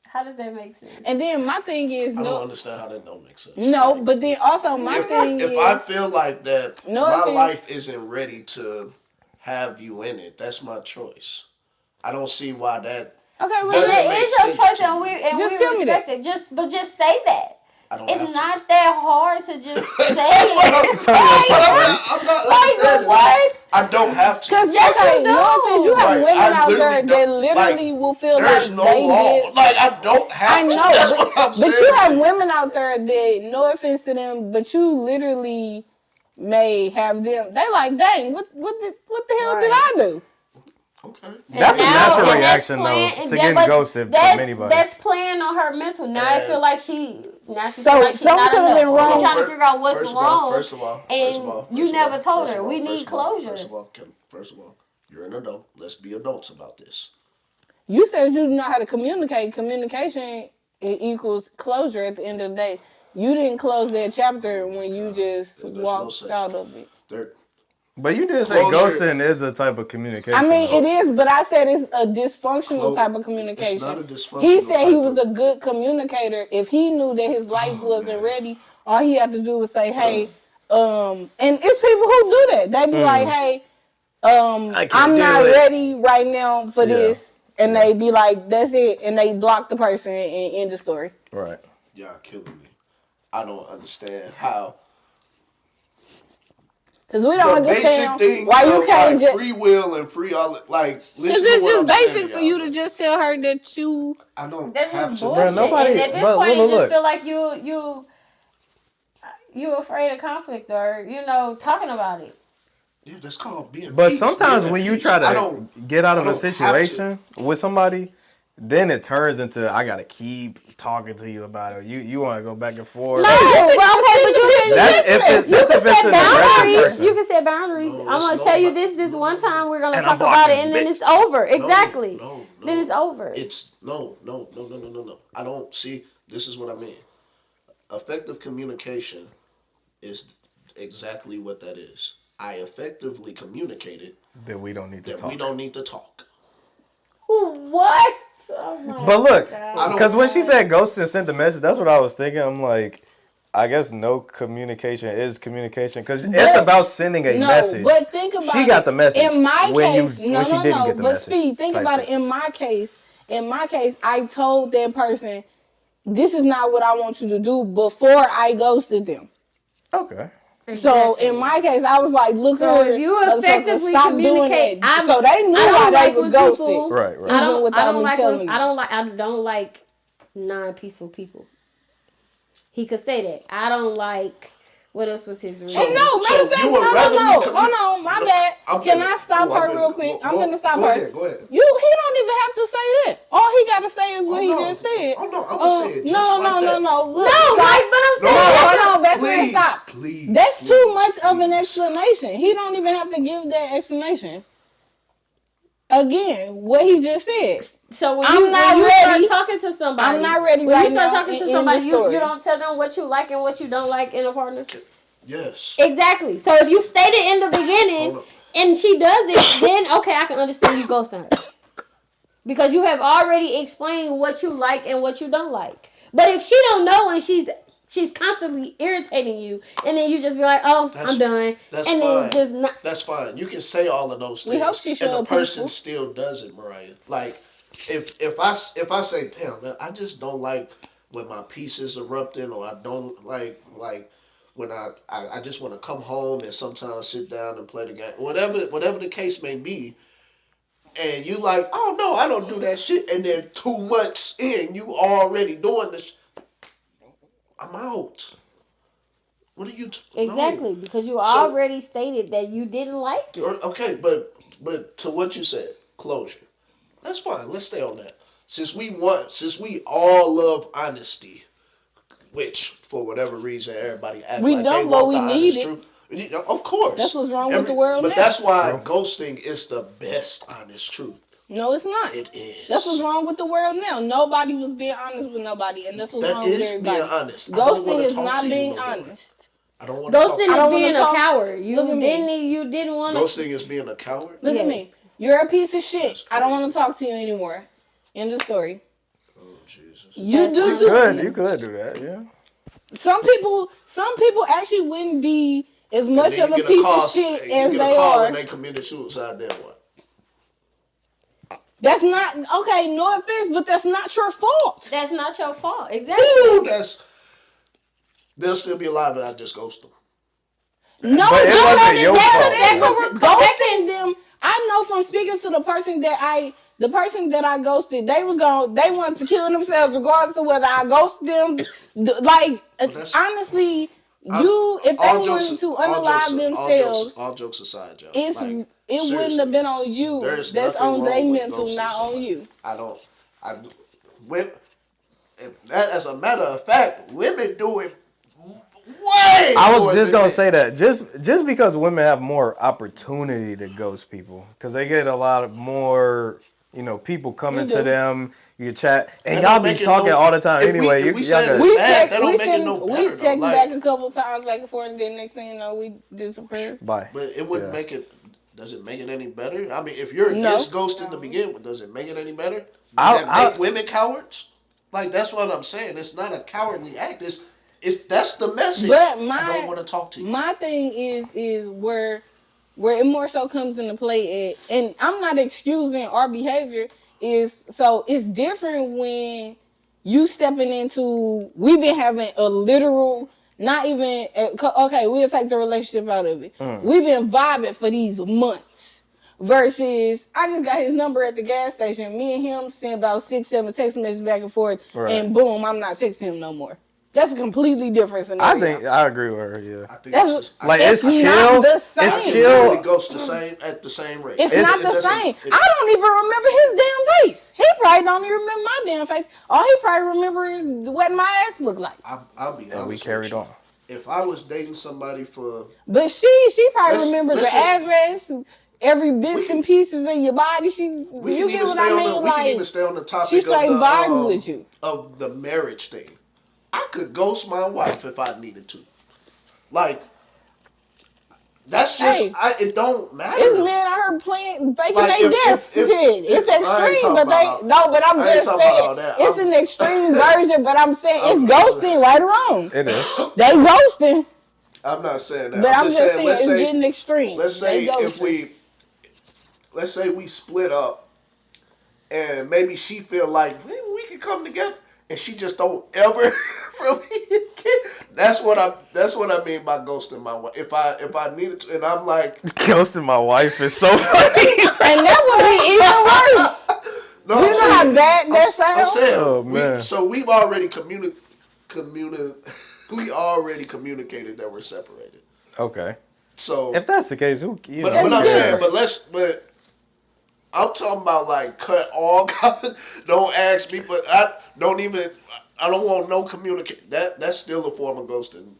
how does that make sense? And then my thing is... I don't understand how that don't make sense. No, like, but then also my thing is... If I feel like that my life isn't ready to have you in it, that's my choice. I don't see why that... Okay, well, it is your choice and we respect it. Just say that. It's not that hard to just say it. I'm not like, what? I don't have to. Because you have women out there that literally will feel like there's no law. Like, I don't have to. I know, that's what I'm saying. But you have women out there that, no offense to them, but you literally may have them. They like, dang, what the hell did I do? Okay. That's a natural reaction, though, to getting ghosted from anybody. That's playing on her mental. Now I feel like she's not She's enough. She's trying to figure out what's wrong. First of all, you never told her. We need closure. First of all, you're an adult. Let's be adults about this. You said you know how to communicate. Communication equals closure at the end of the day. You didn't close that chapter when you just walked out of it. But you did say ghosting is a type of communication. I mean, it is, but I said it's a dysfunctional type of communication. It's not a dysfunctional. He said he was a good communicator. If he knew that his life wasn't ready, all he had to do was say, "Hey," and it's people who do that. They be like, "Hey, I'm not ready right now for this," and they be like, "That's it," and they block the person and end the story. Right. Y'all killing me. I don't understand how. Because we don't understand why you can't just free will and free all like. Because it's just basic for you to just tell her that you. I don't. That's have just to. bullshit. Nobody, at this point, you just feel like you afraid of conflict or talking about it. Yeah, that's called being. But sometimes when you try to get out of a situation with somebody, then it turns into I gotta keep talking to you about it. You want to go back and forth. No, well, okay, but you can set boundaries. You can set boundaries. No, I'm gonna tell you this one time. We're gonna talk about it, and then it's over. Exactly. No. Then it's over. It's no. I don't see. This is what I mean. Effective communication is exactly what that is. I effectively communicated that we don't need to talk. We don't need to talk. What? Oh but look, because when she said ghost and sent the message, that's what I was thinking. I'm like, I guess no communication is communication because it's about sending a message. But think about she got the message. In my case, no. But Speed, think about it. In my case, I told that person, "This is not what I want you to do," before I ghosted them. Okay. So in my case, I was like, "Look, so if you effectively communicate, so they knew why they was ghosted." Right. I don't like non-peaceful people. He could say that. I don't like. What else was his reason? Matter of fact, no. Hold on, my bad. Can I stop her real quick? I'm gonna stop her. Go ahead. He don't even have to say that. All he gotta say is what he just said. Oh no, I'm gonna say it. No. Look, but I'm saying. Hold on, that's where it stop. Please. That's too much of an explanation. He don't even have to give that explanation. Again, what he just said. So when you start talking to somebody, I'm not ready when right you start now. talking to somebody, you don't tell them what you like and what you don't like in a partner. Yes. Exactly. So if you state it in the beginning and she does it, then okay, I can understand you ghosting her. Because you have already explained what you like and what you don't like. But if she don't know and she's constantly irritating you, and then you just be like, "Oh, I'm done," That's and fine. then just not. That's fine. You can say all of those things, we hope she and the person still does it, Mariah. Like, if I say, "Damn, man, I just don't like when my peace is erupting," or I don't like when I just want to come home and sometimes sit down and play the game, whatever the case may be. And you like, "Oh no, I don't do that shit," and then 2 months in, you already doing this. I'm out. What are you? Exactly, because you already stated that you didn't like it. Okay, but to what you said, closure. That's fine. Let's stay on that. Since we all love honesty, which for whatever reason everybody acts we like don't, they but want we the need honest it. truth. Of course, that's what's wrong with the world but now. That's why ghosting is the best honest truth. No, it's not. It is. That's what's wrong with the world now. Nobody was being honest with nobody, and that's what's wrong with everybody. Being honest. Ghosting is not being honest. I don't want to Ghosting is being a coward. You didn't want to. Ghosting is being a coward. Look at me. You're a piece of shit. I don't want to talk to you anymore. End of story. Oh Jesus. You do too. You could do that. Yeah. Some people actually wouldn't be as much of a piece of shit as they are. And they committed suicide. Then what? That's not okay. No offense, but that's not your fault. That's not your fault. Exactly. Ooh, they'll still be alive, and I just ghost them. No, but it wasn't your fault. Ghosting them. I know from speaking to the person that I ghosted, they wanted to kill themselves regardless of whether I ghosted them. Like honestly, if they wanted to unalive themselves, all jokes aside, Joe, it wouldn't have been on you. That's on their mental, not on you. As a matter of fact, women do it way. I was just gonna say that just because women have more opportunity to ghost people, because they get a lot more You know, people coming to them, you chat, and That y'all don't be make it talking no- all the time. if Anyway, we y'all said got it's bad, that don't make it no we better, though. text Like- back a couple times back and forth, and then next thing you know, we disappear. bye. But it wouldn't make it. Does it make it any better? I mean, if you're against ghosting to begin with, does it make it any better? Does that make women cowards? Like, that's what I'm saying. It's not a cowardly act. That's the message. But I don't want to talk to you. My thing is where it more so comes into play at, and I'm not excusing our behavior, is so it's different when you stepping into, we've been having a literal, not even, okay, we'll take the relationship out of it. We've been vibing for these months versus I just got his number at the gas station. Me and him sent about 6-7 text messages back and forth, and boom, I'm not texting him no more. That's a completely different scenario. I think I agree with her. Yeah, I think it's chill. Not the same. It's chill. It goes at the same rate. It's not the same. I don't even remember his damn face. He probably don't even remember my damn face. All he probably remember is what my ass looked like. I'll be honest. And we carried on. If I was dating somebody for, But she probably remember the just- address, every bits and pieces of your body. we You can get even what stay I on mean? the, we can even stay on the topic She's like vibing with you. of the marriage thing. I could ghost my wife if I needed to. Like, that's just, it don't matter. It's men I heard playing, faking Like, their deaths shit. It's extreme, but but I'm just saying, it's an extreme version, but I'm saying it's ghosting, right or wrong. It is. They ghosting. I'm not saying that. But I'm just saying let's it's say, getting extreme. Let's say let's say we split up, and maybe she feel like maybe we could come together, and she just don't ever from me again. That's what I mean by ghosting my wife. If I needed to, and I'm like ghosting my wife is so funny, and that would be even worse. No, you know how bad that sounds. I'm saying, oh man. So we've already we already communicated that we're separated. Okay. So if that's the case, but I'm saying, but I'm talking about like cut all. Don't ask me, but I don't want no communicate. That's still a form of ghosting.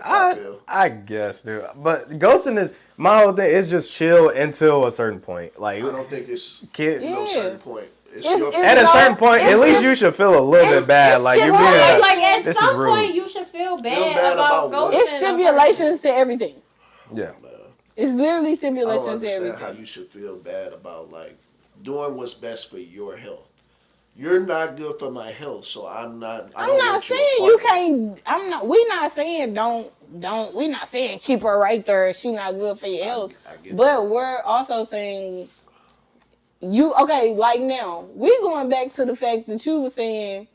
I guess, dude. But ghosting is my whole thing. It's just chill until a certain point. Like I don't think it's no certain point. At a certain point, at least you should feel a little bit bad. Like you're being like at some point you should feel bad about ghosting. It's stipulations to everything. Yeah. It's literally stipulations I don't to understand everything. how you should feel bad about like doing what's best for your health. You're not good for my health, so I'm not. I'm not saying you can't. I'm not. We not saying don't. We not saying keep her right there. She not good for your health. But we're also saying you okay. Like now, we going back to the fact that you was saying,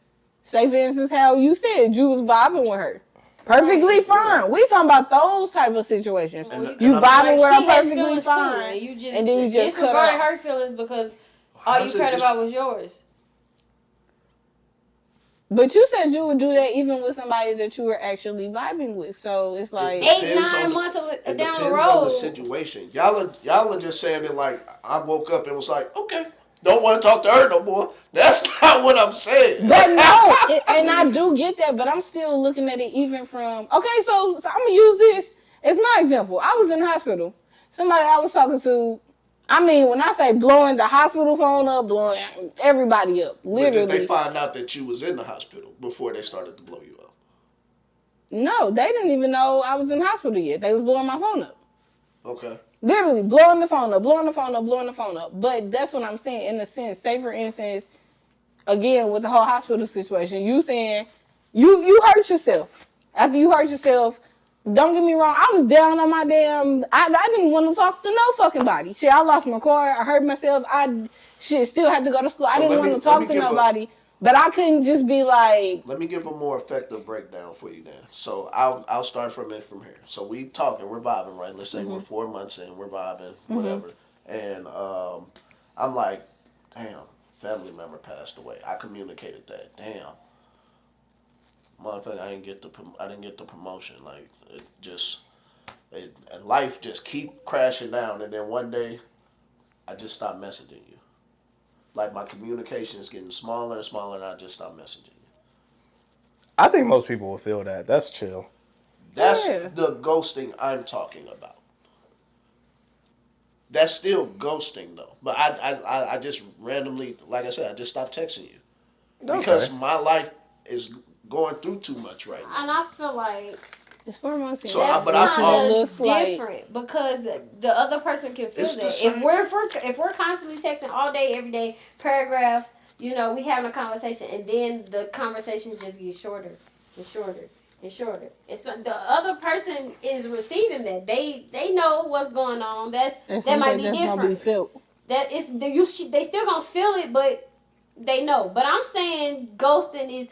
say for instance, how you said you was vibing with her. Perfectly fine. We talking about those type of situations. You vibing with her perfectly fine, and then you just cut disregarded her feelings because all you cared about was yours. But you said you would do that even with somebody that you were actually vibing with. So it's like 8-9 months down the road. It depends on the situation. Y'all are just saying it like I woke up and was like, okay, don't want to talk to her no more. That's not what I'm saying. But no, and I do get that, but I'm still looking at it even from, okay, so I'm going to use this as my example. I was in the hospital. Somebody I was talking to, I mean, when I say blowing the hospital phone up, blowing everybody up, literally. But did they find out that you was in the hospital before they started to blow you up? No, they didn't even know I was in the hospital yet. They was blowing my phone up. Okay. Literally blowing the phone up, blowing the phone up, blowing the phone up. But that's what I'm saying. In a sense, say for instance, again with the whole hospital situation, you saying you hurt yourself. After you hurt yourself, don't get me wrong, I was down on my damn. I didn't want to talk to no fucking body. Shit, I lost my car. I hurt myself. I still had to go to school. I didn't want to talk to nobody. But I couldn't just be like. Let me give a more effective breakdown for you then. So I'll start from here. So we talking, we're vibing, right? Let's say we're 4 months in, we're vibing, whatever. And I'm like, damn, family member passed away. I communicated that. Damn, motherfucker, I didn't get the promotion. Like and life just keep crashing down. And then one day, I just stopped messaging you. Like my communication is getting smaller and smaller, and I just stopped messaging you. I think most people will feel that. That's chill. That's the ghosting I'm talking about. That's still ghosting though. But I just randomly, like I said, I just stopped texting you because my life is going through too much right now. And I feel like it's 4 months. So that's kind of different because the other person can feel that. If we're constantly texting all day, every day, paragraphs, we having a conversation, and then the conversation just gets shorter and shorter and shorter. It's the other person is receiving that. They know what's going on. That might be different. Gonna be felt. That is they still gonna feel it, but they know. But I'm saying ghosting is.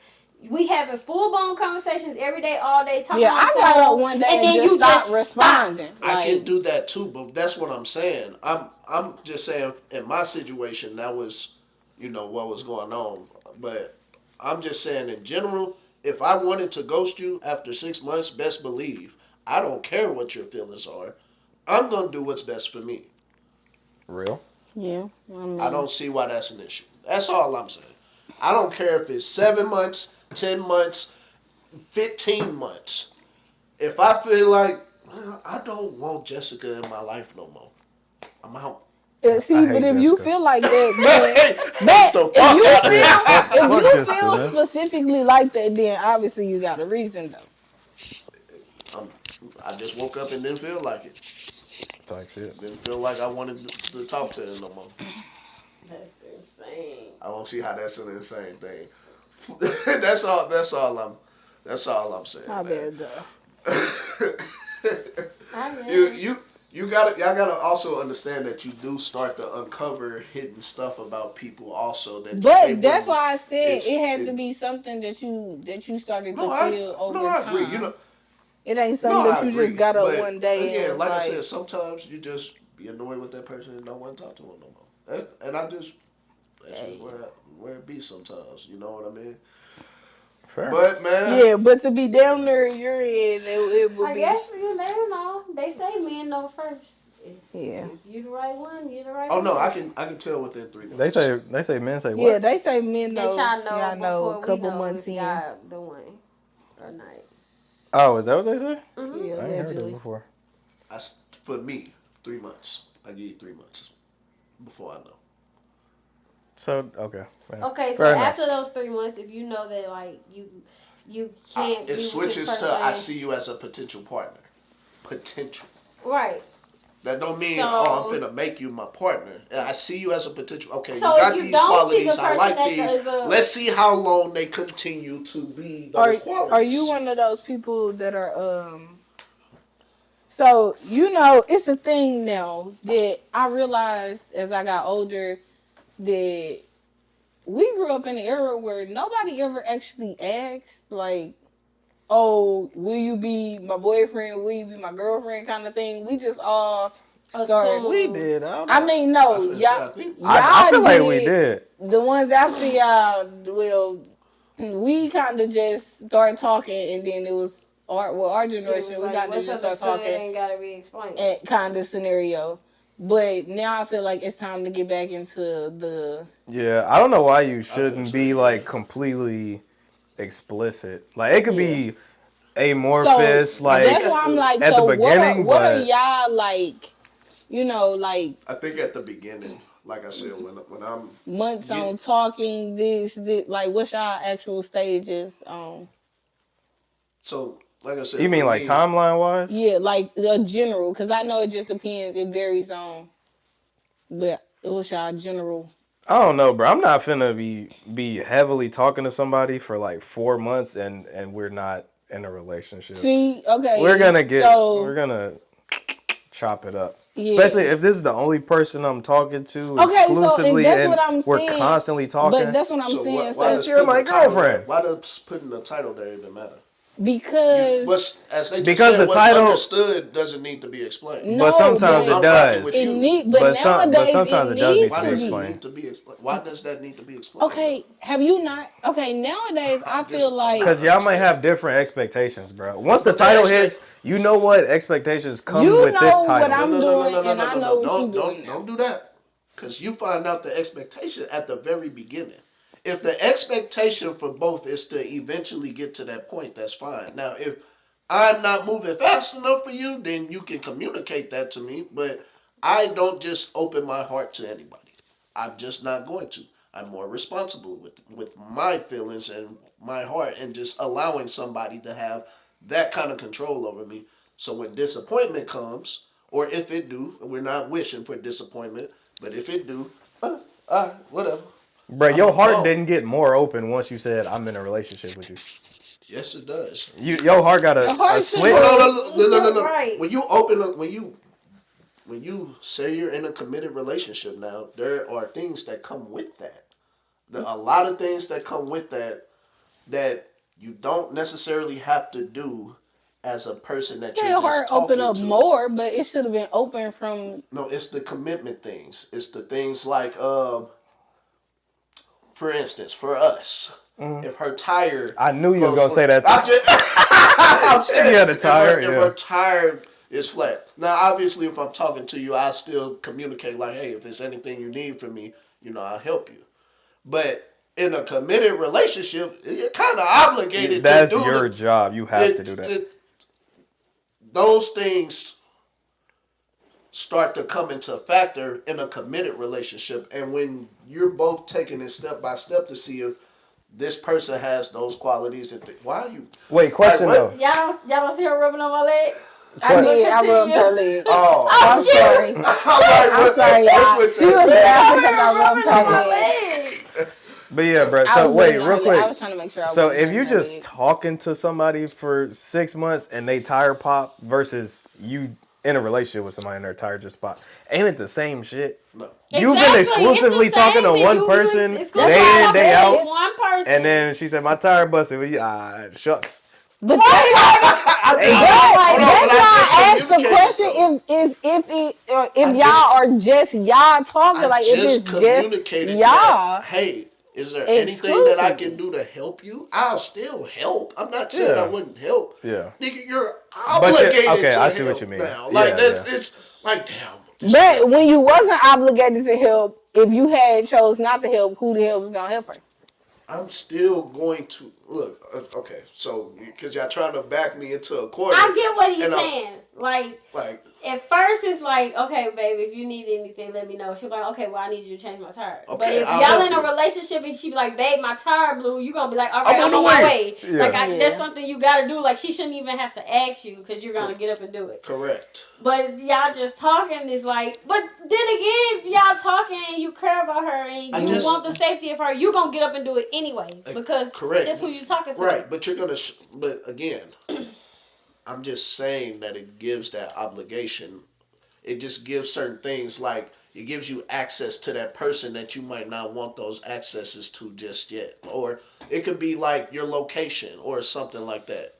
We having full-blown conversations every day, all day, talking on the phone. I got up one day and then you just responding. I can do that too, but that's what I'm saying. I'm just saying in my situation, that was, what was going on. But I'm just saying in general, if I wanted to ghost you after 6 months, best believe, I don't care what your feelings are. I'm going to do what's best for me. Real? Yeah. I don't see why that's an issue. That's all I'm saying. I don't care if it's 7 months, 10 months, 15 months. If I feel like I don't want Jessica in my life no more, I'm out. See, but if you feel like that, if you feel specifically like that, then obviously you got a reason though. I just woke up and didn't feel like it. Type shit. Didn't feel like I wanted to talk to her no more. That's insane. I don't see how that's an insane thing. That's all I'm saying. I bad y'all gotta also understand that you do start to uncover hidden stuff about people also But that's why I said it had to be something that you started to feel over time. I agree. It ain't something that you just got up one day. Again, and like I said, sometimes you just be annoyed with that person and don't want to talk to them no more. And I just that's just where it be sometimes. You know what I mean? Fair. But man, yeah, but to be down there, you're in. It would be. I guess you never know. They say men know first. Yeah. If you the right one, you the right one. Oh no, I can tell within 3 months. They say men say what? Yeah, they say men know. Y'all know a couple months in. Y'all the one or not. Oh, is that what they say? Mm-hmm. Yeah, I ain't heard that before. For me, 3 months. I give you 3 months before I know. So okay. Man. Okay, so after those 3 months, if you know that like you can't, it switches to I see you as a potential partner. Potential. Right. That don't mean I'm finna make you my partner. I see you as a potential. Okay, so you got if you these don't qualities. See the I like these. Let's see how long they continue to be those qualities. Are you one of those people that are So it's a thing now that I realized as I got older that we grew up in an era where nobody ever actually asked like, oh, will you be my boyfriend? Will you be my girlfriend? Kind of thing. We just all started. We did. I mean, no, y'all. I feel like we did. The ones after y'all, well, we kind of just started talking, and then it was our generation. We kind of just started talking. Ain't gotta be explained. Kind of scenario. But now I feel like it's time to get back into the. Yeah, I don't know why you shouldn't be like completely explicit. Like it could be amorphous. Like that's why I'm like, at the beginning. What are y'all like? Like. I think at the beginning, like I said, when I'm months on talking this, like what's y'all actual stages on? So. Like I said, you mean like timeline wise? Yeah, like general, because I know it just depends. It varies on. But what's y'all general? I don't know, bro. I'm not finna be heavily talking to somebody for like 4 months and we're not in a relationship. See, okay. We're gonna chop it up. Yeah. Especially if this is the only person I'm talking to exclusively, so, and that's what I'm we're saying. Constantly talking. But that's what I'm saying. So you're my girlfriend. Why does putting the title there even matter? Because the title understood doesn't need to be explained. No, but sometimes it does. But sometimes it does need to be explained. Why does that need to be explained? Okay, have you not? Okay, nowadays I feel like because y'all might have different expectations, bro. Once the title hits, you know what expectations come with this title. What I'm doing, and I know what you're doing. Don't do that, because you find out the expectation at the very beginning. If the expectation for both is to eventually get to that point, that's fine. Now, if I'm not moving fast enough for you, then you can communicate that to me. But I don't just open my heart to anybody. I'm just not going to. I'm more responsible with my feelings and my heart and just allowing somebody to have that kind of control over me. So when disappointment comes, or if it do, we're not wishing for disappointment, but if it do, whatever. Bro, I'm your gonna heart go. didn't get more open once you said I'm in a relationship with you. Yes, it does. Your heart got Your a heart switch. should- No. Right. When you open up, when you say you're in a committed relationship now, there are things that come with that. A lot of things that come with that you don't necessarily have to do as a person that you're Your just heart talking open up to. more, but it should have been open from. No, it's the commitment things. It's the things like, for instance, for us, if her tire, I knew you was goes gonna for- say that. I'm saying, Yeah, the tire, if her tire is flat. Now, obviously, if I'm talking to you, I still communicate like, hey, if there's anything you need from me, I'll help you. But in a committed relationship, you're kind of obligated That's to do your job. You have to do that. Those things start to come into factor in a committed relationship, and when you're both taking it step by step to see if this person has those qualities, why are you? Wait, question Like, though. Y'all don't see her rubbing on my leg? I did. I rubbed her leg. I'm sorry. I'm sorry, y'all. She was laughing because I rubbed her leg. But yeah, bro. I So was wait, waiting on real her quick. leg. I was trying to make sure I So wasn't if you rubbing her just leg. talking to somebody for 6 months and they tire pop versus you in a relationship with somebody and their tire just pop, ain't it the same shit? No. You've been exclusively talking to one person day in, day out, One person. and then she said, my tire busted. Shucks. But that's why I asked the communicated, question: if y'all are just y'all talking, like if it's just y'all. Hey, is there anything that I can do to help you? I'll still help. I'm not saying I wouldn't help. Yeah. Nigga, you're obligated to I see help what you mean. now. Like it's like damn. But when you wasn't obligated to help, if you had chose not to help, who the hell was gonna help her? I'm still going to look. Okay, so because y'all trying to back me into a corner. I get what he's saying. Like at first it's like, okay, baby, if you need anything, let me know. She's like, okay, well, I need you to change my tire. Okay, but if y'all in a relationship and she be like, babe, my tire blew, you gonna be like, all right, I'm on my way. Yeah. Like that's something you gotta do. Like she shouldn't even have to ask you because you're gonna get up and do it. Correct. But y'all just talking is like, but then again, if y'all talking and you care about her and you want the safety of her, you gonna get up and do it anyway because that's who you talking to. Right, but you're gonna. But again, I'm just saying that it gives that obligation. It just gives certain things like it gives you access to that person that you might not want those accesses to just yet, or it could be like your location or something like that.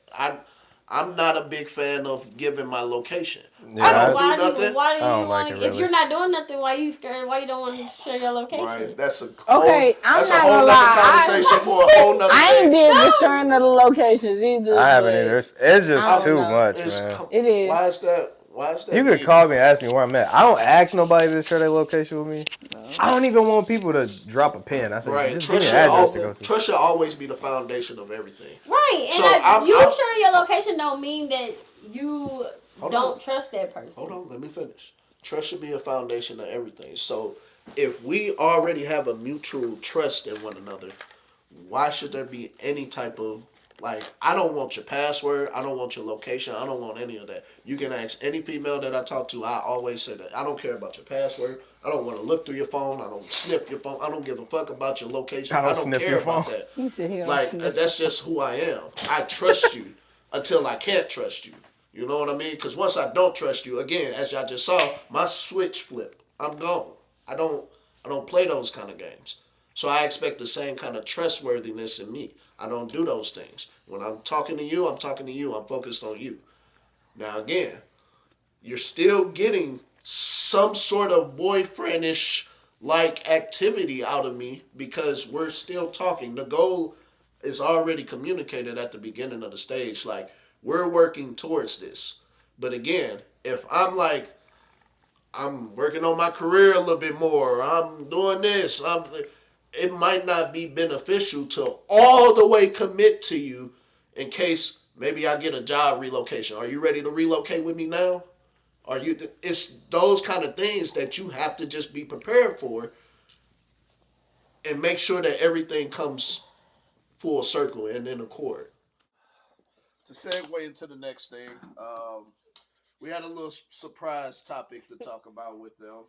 I'm not a big fan of giving my location. Yeah, I don't Why do do nothing. you I don't want like to? it, If really. you're not doing nothing, why you scared? Why you don't want to share your location? Right, that's a Okay, I'm that's not a whole gonna nother lie. conversation for a whole nother I ain't day. did the sharing of the locations either. I haven't but either. It's just too know. much, It's man. It is. Why is that? You could call me and ask me where I'm at. I don't ask nobody to share their location with me. I don't even want people to drop a pin. I said, just give me an address to go to. Trust should always be the foundation of everything. Right, and So you sharing your location don't mean that you don't trust that person. Hold on, let me finish. Trust should be a foundation of everything. So if we already have a mutual trust in one another, why should there be any type of I don't want your password, I don't want your location, I don't want any of that. You can ask any female that I talk to, I always say that. I don't care about your password, I don't want to look through your phone, I don't sniff your phone, I don't give a fuck about your location, I don't sniff care your about phone. that. You sit here That's just who I am. I trust you until I can't trust you. You know what I mean? Because once I don't trust you, again, as y'all just saw, my switch flipped. I'm gone. I don't play those kind of games. So I expect the same kind of trustworthiness in me. I don't do those things. When I'm talking to you, I'm talking to you. I'm focused on you. Now, again, you're still getting some sort of boyfriendish like activity out of me because we're still talking. The goal is already communicated at the beginning of the stage. Like, we're working towards this. But again, if I'm like, I'm working on my career a little bit more, I'm doing this, it might not be beneficial to all the way commit to you in case maybe I get a job relocation. Are you ready to relocate with me now? It's those kind of things that you have to just be prepared for and make sure that everything comes full circle and in accord. To segue into the next thing, we had a little surprise topic to talk about with them.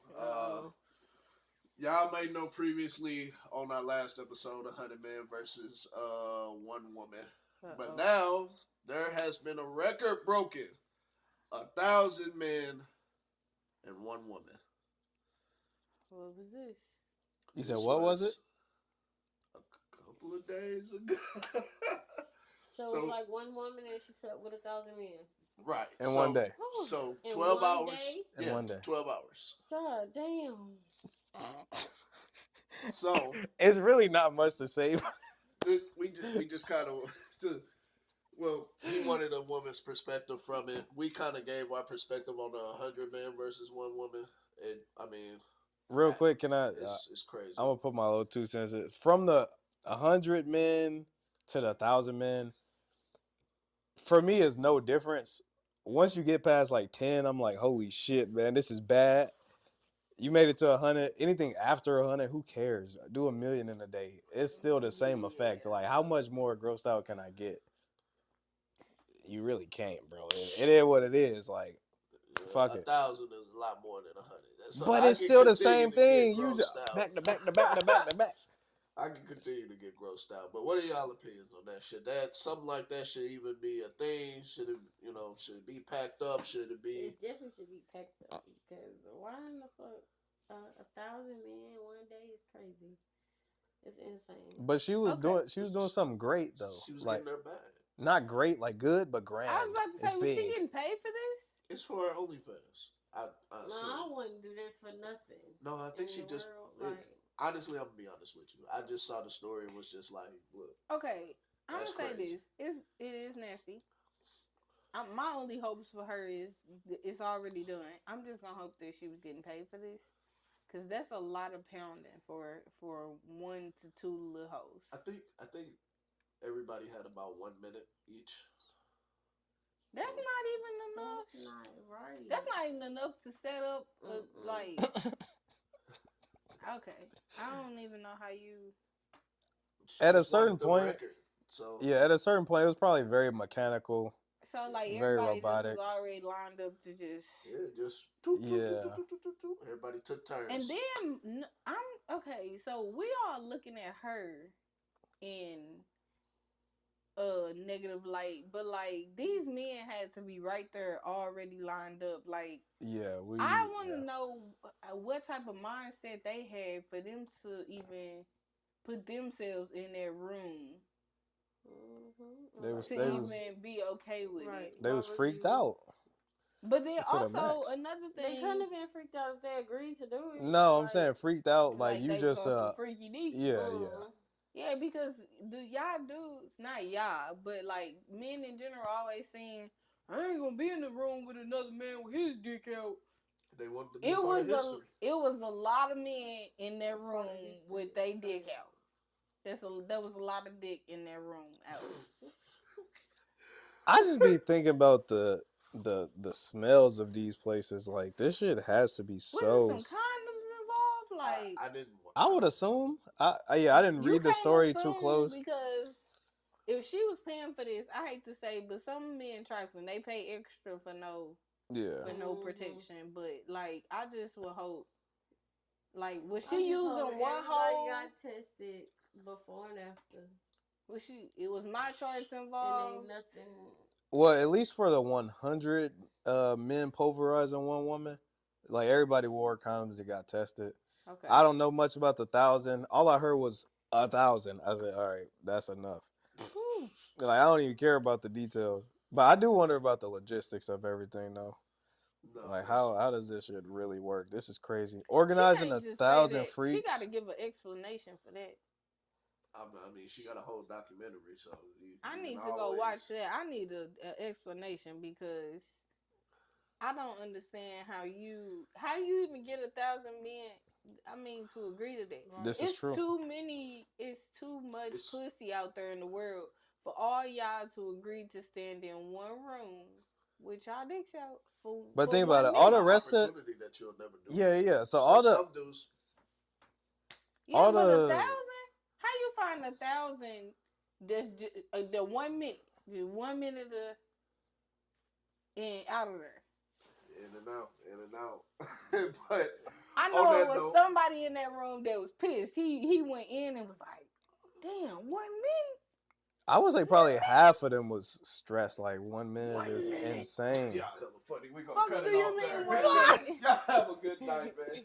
Y'all may know previously on our last episode, 100 men versus one woman. But now there has been a record broken: 1,000 men and one woman. What was this? You said what was it? A couple of days ago. So it's like one woman and she slept with 1,000 men. Right. In one day. So in 12 one hours. Day? In one day. 12 hours. God damn. So it's really not much to say. we just kind of well, he wanted a woman's perspective from it. We kind of gave our perspective on the 100 men versus one woman. And I mean, real quick, can I? It's crazy. I'm gonna put my little 2 cents in. From the 100 men to the 1,000 men. For me, is no difference. Once you get past like 10, I'm like, holy shit, man, this is bad. You made it to 100. Anything after 100, who cares? Do 1,000,000 in a day. It's still the same effect. Like, how much more grossed out can I get? You really can't, bro. It is what it is. Like, fuck it. 1,000 is a lot more than 100. So but it's still the same thing. You just back to back to back to back to back. I can continue to get grossed out, but what are y'all opinions on that? Should that something like that should even be a thing? Should it, should it be packed up? Should it be? It definitely should be packed up because why in the fuck 1,000 men one day is crazy. It's insane. But she was doing something great though. She was like, getting her bag. Not great, like good, but grand. I was about to say, was she getting paid for this? It's for her OnlyFans. I wouldn't do that for nothing. No, I think she just. Honestly, I'm gonna be honest with you. I just saw the story and was just like, look. Okay, I'm gonna say this. It is nasty. My only hopes for her is it's already done. I'm just gonna hope that she was getting paid for this, cause that's a lot of pounding for 1 to 2 little hoes. I think everybody had about 1 minute each. That's not even enough. That's not right. That's not even enough to set up like. Okay, I don't even know how you. At a certain point, at a certain point, it was probably very mechanical. So like very everybody robotic. Just was already lined up to just. Everybody took turns. And then I'm okay. So we all looking at her in negative light, but like these men had to be right there already lined up. Like I want to know what type of mindset they had for them to even put themselves in their room. They was even be okay with it. They was freaked out. But then also another thing, they couldn't have been freaked out if they agreed to do it. No, I'm saying freaked out like you just freaky deaky. Yeah, because y'all dudes, not y'all, but like men in general, always saying, "I ain't gonna be in the room with another man with his dick out." They wanted to be part of history. It was a lot of men in that room with their dick out. There was a lot of dick in that room out. I just be thinking about the smells of these places. Like this shit has to be so. Was some condoms involved? Like I didn't. I would assume. I didn't read the story too close. Because if she was paying for this, I hate to say, but some men trifling. They pay extra for no protection. But like, I just would hope. Like, was she using one hole? Got tested before and after. Was she? It was my choice involved. It ain't nothing. Well, at least for the 100 men pulverizing one woman, like everybody wore condoms that got tested. Okay. I don't know much about the 1,000. All I heard was 1,000. I said, all right, that's enough. Like I don't even care about the details, but I do wonder about the logistics of everything, though. No, like how does this shit really work? This is crazy. Organizing 1,000 freaks. She got to give an explanation for that. I mean, she got a whole documentary, so I need to go watch that. I need an explanation because I don't understand how you even get 1,000 men. I mean, to agree to that. This is true. It's too much pussy out there in the world for all y'all to agree to stand in one room with y'all dicks out. But think about it. All the rest of that you'll never do. yeah. So all the some dudes. Yeah, all but the 1,000. How you find 1,000? Just the 1 minute, just 1 minute and out of there. In and out. But I know it was somebody in that room that was pissed. He went in and was like, "Damn, 1 minute." I would say probably half of them was stressed. Like 1 minute is insane. Yeah, hella funny. We gonna cut it do you off mean there. 1 minute? Y'all have a good night, man.